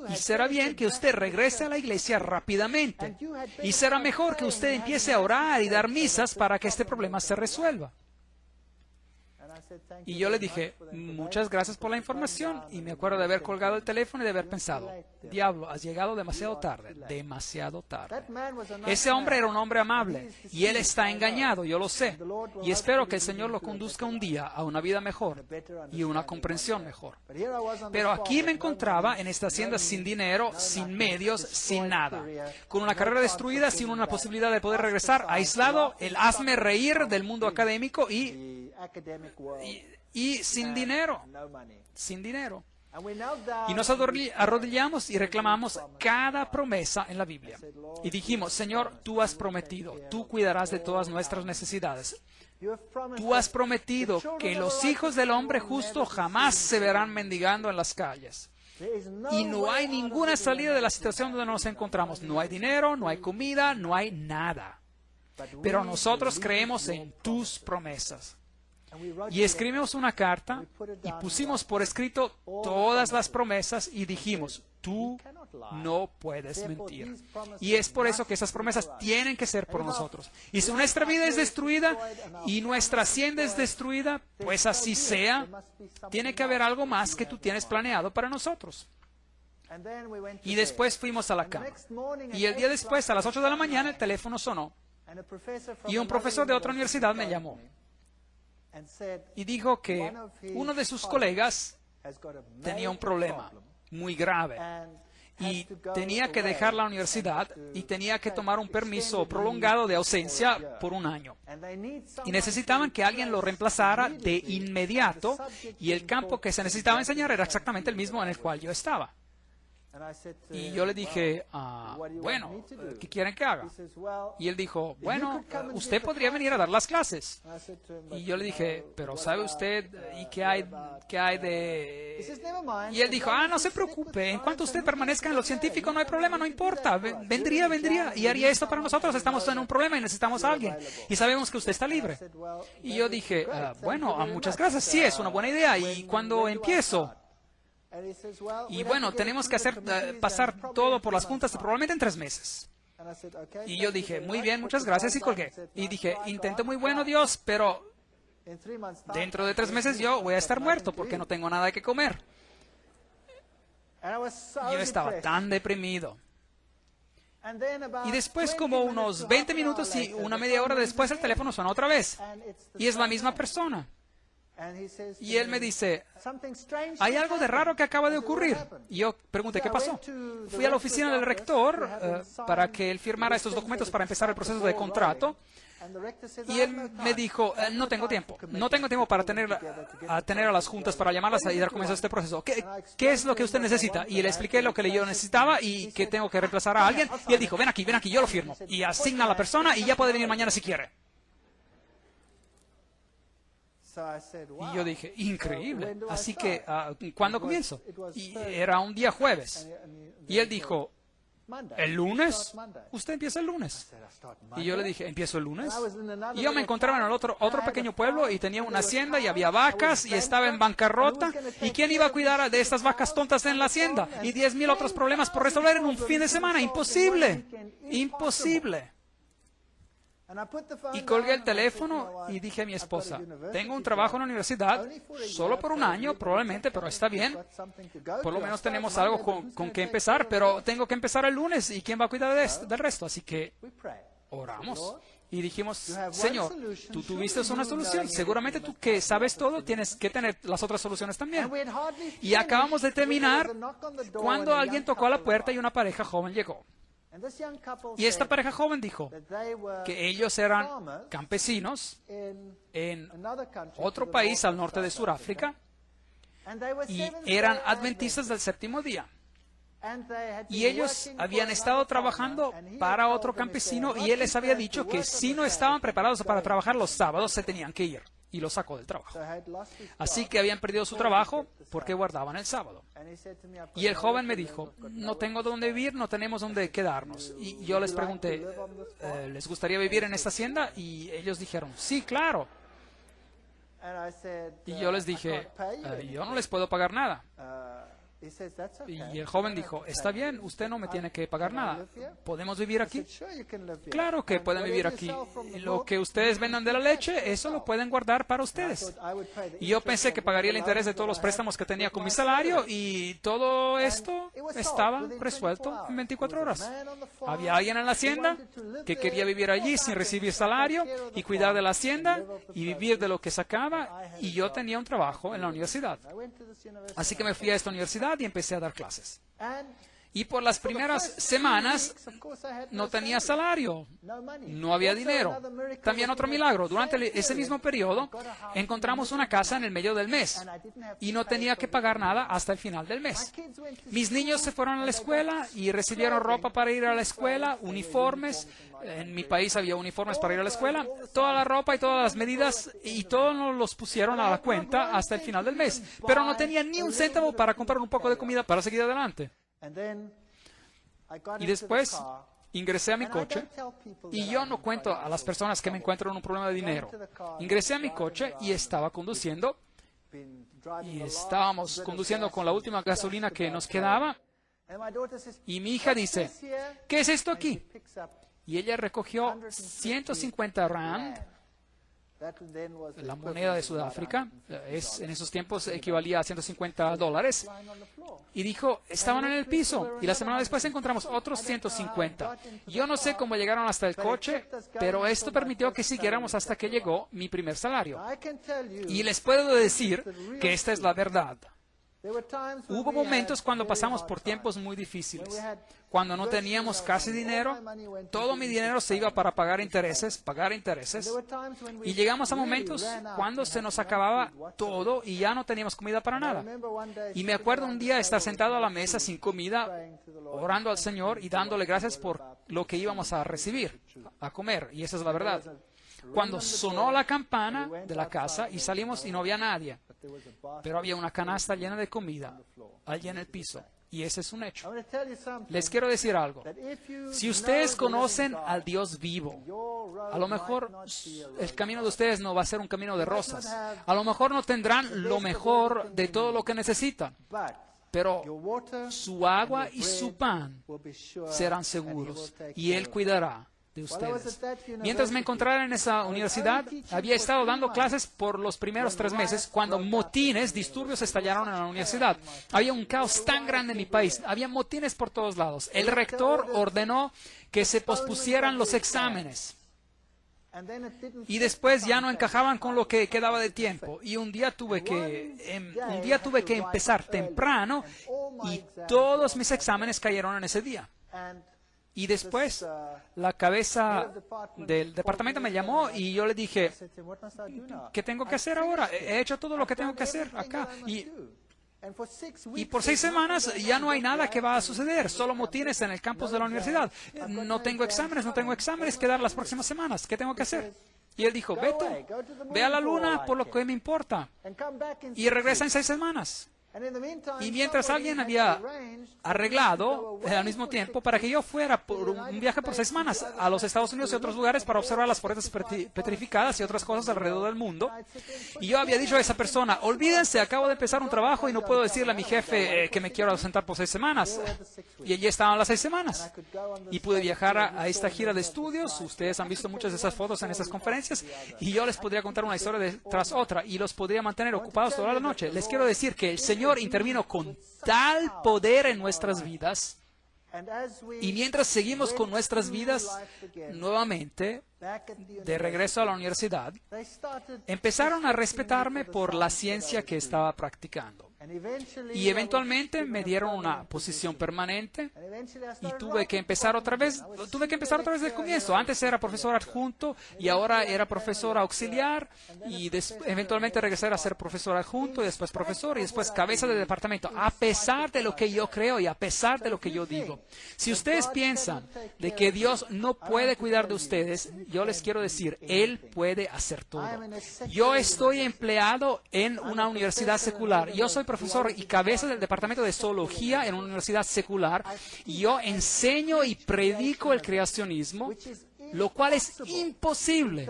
Y será bien que usted regrese a la iglesia rápidamente. Y será mejor que usted empiece a orar y dar misas para que este problema se resuelva. Y yo le dije, muchas gracias por la información. Y me acuerdo de haber colgado el teléfono y de haber pensado, diablo, has llegado demasiado tarde, demasiado tarde. Ese hombre era un hombre amable y él está engañado, yo lo sé. Y espero que el Señor lo conduzca un día a una vida mejor y una comprensión mejor. Pero aquí me encontraba en esta hacienda sin dinero, sin medios, sin nada. Con una carrera destruida, sin una posibilidad de poder regresar, aislado, el hazme reír del mundo académico y sin dinero, sin dinero. Y nos arrodillamos y reclamamos cada promesa en la Biblia. Y dijimos, Señor, tú has prometido, tú cuidarás de todas nuestras necesidades. Tú has prometido que los hijos del hombre justo jamás se verán mendigando en las calles. Y no hay ninguna salida de la situación donde nos encontramos. No hay dinero, no hay comida, no hay nada. Pero nosotros creemos en tus promesas. Y escribimos una carta y pusimos por escrito todas las promesas y dijimos, tú no puedes mentir. Y es por eso que esas promesas tienen que ser por nosotros. Y si nuestra vida es destruida y nuestra hacienda es destruida, pues así sea, tiene que haber algo más que tú tienes planeado para nosotros. Y después fuimos a la cama. Y el día después, a las 8 de la mañana, el teléfono sonó. Y un profesor de otra universidad me llamó. Y dijo que uno de sus colegas tenía un problema muy grave y tenía que dejar la universidad y tenía que tomar un permiso prolongado de ausencia por un año. Y necesitaban que alguien lo reemplazara de inmediato y el campo que se necesitaba enseñar era exactamente el mismo en el cual yo estaba. Y yo le dije, bueno, ¿qué quieren que haga? Y él dijo, bueno, usted podría venir a dar las clases. Y yo le dije, pero ¿sabe usted y qué hay de...? Y él dijo, no se preocupe, en cuanto usted permanezca en lo científico no hay problema, no importa, vendría y haría esto para nosotros, estamos en un problema y necesitamos a alguien. Y sabemos que usted está libre. Y yo dije, bueno, muchas gracias, sí, es una buena idea. ¿Y cuándo empiezo? Y bueno, tenemos que pasar todo por las juntas probablemente en 3 meses. Y yo dije, muy bien, muchas gracias y colgué. Y dije, intento muy bueno, Dios, pero dentro de 3 meses yo voy a estar muerto porque no tengo nada que comer. Yo estaba tan deprimido. Y después, como unos 20 minutos y una media hora después, el teléfono suena otra vez. Y es la misma persona. Y él me dice, hay algo de raro que acaba de ocurrir. Y yo pregunté, ¿qué pasó? Fui a la oficina del rector para que él firmara estos documentos para empezar el proceso de contrato. Y él me dijo, no tengo tiempo para tener a las juntas, para llamarlas y dar comienzo a este proceso. ¿Qué es lo que usted necesita? Y le expliqué lo que yo necesitaba y que tengo que reemplazar a alguien. Y él dijo, ven aquí, yo lo firmo. Y asigna a la persona y ya puede venir mañana si quiere. Y yo dije, increíble. Así que, ¿cuándo comienzo? Y era un día jueves. Y él dijo, ¿el lunes? Usted empieza el lunes. Y yo le dije, ¿empiezo el lunes? Y yo me encontraba en el otro pequeño pueblo y tenía una hacienda y había vacas y estaba en bancarrota. ¿Y quién iba a cuidar de estas vacas tontas en la hacienda? Y 10,000 otros problemas por resolver en un fin de semana. Imposible. Imposible. Y colgué el teléfono y dije a mi esposa, tengo un trabajo en la universidad, solo por un año probablemente, pero está bien. Por lo menos tenemos algo con que empezar, pero tengo que empezar el lunes y ¿quién va a cuidar del resto? Así que oramos y dijimos, Señor, tú tuviste una solución. Seguramente tú que sabes todo, tienes que tener las otras soluciones también. Y acabamos de terminar cuando alguien tocó a la puerta y una pareja joven llegó. Y esta pareja joven dijo que ellos eran campesinos en otro país al norte de Sudáfrica y eran adventistas del séptimo día. Y ellos habían estado trabajando para otro campesino y él les había dicho que si no estaban preparados para trabajar los sábados se tenían que ir. Y lo sacó del trabajo. Así que habían perdido su trabajo porque guardaban el sábado. Y el joven me dijo, no tengo dónde vivir, no tenemos dónde quedarnos. Y yo les pregunté, ¿les gustaría vivir en esta hacienda? Y ellos dijeron, sí, claro. Y yo les dije, yo no les puedo pagar nada. Y el joven dijo, está bien, usted no me tiene que pagar nada. ¿Podemos vivir aquí? Claro que pueden vivir aquí. Lo que ustedes vendan de la leche, eso lo pueden guardar para ustedes. Y yo pensé que pagaría el interés de todos los préstamos que tenía con mi salario y todo esto estaba resuelto en 24 horas. Había alguien en la hacienda que quería vivir allí sin recibir salario y cuidar de la hacienda y vivir de lo que sacaba, y yo tenía un trabajo en la universidad. Así que me fui a esta universidad y empecé a dar clases. Y por las primeras semanas no tenía salario, no había dinero. También otro milagro, durante ese mismo periodo encontramos una casa en el medio del mes y no tenía que pagar nada hasta el final del mes. Mis niños se fueron a la escuela y recibieron ropa para ir a la escuela, uniformes. En mi país había uniformes para ir a la escuela. Toda la ropa y todas las medidas y todos nos los pusieron a la cuenta hasta el final del mes. Pero no tenía ni un céntavo para comprar un poco de comida para seguir adelante. Y después ingresé a mi coche, y yo no cuento a las personas que me encuentro en un problema de dinero. Ingresé a mi coche y estaba conduciendo, y estábamos conduciendo con la última gasolina que nos quedaba, y mi hija dice, ¿qué es esto aquí? Y ella recogió 150 rand, la moneda de Sudáfrica, en esos tiempos equivalía a $150, y dijo, estaban en el piso, y la semana después encontramos otros 150. Yo no sé cómo llegaron hasta el coche, pero esto permitió que siguiéramos hasta que llegó mi primer salario. Y les puedo decir que esta es la verdad. Hubo momentos cuando pasamos por tiempos muy difíciles, cuando no teníamos casi dinero, todo mi dinero se iba para pagar intereses, y llegamos a momentos cuando se nos acababa todo y ya no teníamos comida para nada. Y me acuerdo un día estar sentado a la mesa sin comida, orando al Señor y dándole gracias por lo que íbamos a recibir, a comer, y esa es la verdad. Cuando sonó la campana de la casa y salimos y no había nadie, pero había una canasta llena de comida allí en el piso, y ese es un hecho. Les quiero decir algo. Si ustedes conocen al Dios vivo, a lo mejor el camino de ustedes no va a ser un camino de rosas. A lo mejor no tendrán lo mejor de todo lo que necesitan, pero su agua y su pan serán seguros, y Él cuidará de ustedes. Mientras me encontraba en esa universidad, había estado dando clases por los primeros 3 meses cuando motines, disturbios estallaron en la universidad. Había un caos tan grande en mi país, había motines por todos lados. El rector ordenó que se pospusieran los exámenes. Y después ya no encajaban con lo que quedaba de tiempo. Y un día tuve que empezar temprano y todos mis exámenes cayeron en ese día. Y después la cabeza del departamento me llamó y yo le dije, ¿qué tengo que hacer ahora? He hecho todo lo que tengo que hacer acá. Y por 6 semanas ya no hay nada que va a suceder, solo motines en el campus de la universidad. No tengo exámenes que dar las próximas semanas. ¿Qué tengo que hacer? Y él dijo, vete, ve a la luna por lo que me importa. Y regresa en 6 semanas. Y mientras alguien había arreglado al mismo tiempo para que yo fuera por un viaje por 6 semanas a los Estados Unidos y otros lugares para observar las foretas petrificadas y otras cosas alrededor del mundo. Y yo había dicho a esa persona, olvídense, acabo de empezar un trabajo y no puedo decirle a mi jefe que me quiero ausentar por 6 semanas. Y allí estaban las 6 semanas. Y pude viajar a esta gira de estudios. Ustedes han visto muchas de esas fotos en esas conferencias. Y yo les podría contar una historia tras otra y los podría mantener ocupados toda la noche. Les quiero decir que el Señor intervino con tal poder en nuestras vidas, y mientras seguimos con nuestras vidas nuevamente de regreso a la universidad, empezaron a respetarme por la ciencia que estaba practicando. Y eventualmente me dieron una posición permanente y tuve que empezar otra vez del comienzo. Antes era profesor adjunto y ahora era profesor auxiliar y eventualmente regresar a ser profesor adjunto y después profesor y después cabeza de departamento, a pesar de lo que yo creo y a pesar de lo que yo digo. Si ustedes piensan de que Dios no puede cuidar de ustedes, yo les quiero decir, Él puede hacer todo. Yo estoy empleado en una universidad secular. Yo soy profesor y cabeza del departamento de zoología en una universidad secular. Y yo enseño y predico el creacionismo, lo cual es imposible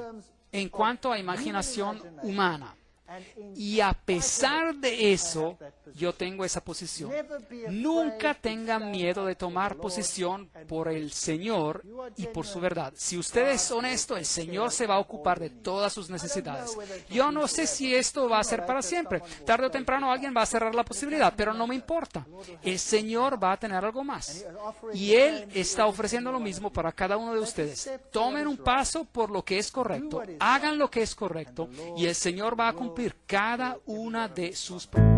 en cuanto a imaginación humana. Y a pesar de eso, yo tengo esa posición. Nunca tengan miedo de tomar posición por el Señor y por su verdad. Si usted es honesto, el Señor se va a ocupar de todas sus necesidades. Yo no sé si esto va a ser para siempre. Tarde o temprano alguien va a cerrar la posibilidad, pero no me importa. El Señor va a tener algo más. Y Él está ofreciendo lo mismo para cada uno de ustedes. Tomen un paso por lo que es correcto. Hagan lo que es correcto y el Señor va a cumplir cada una de sus promesas.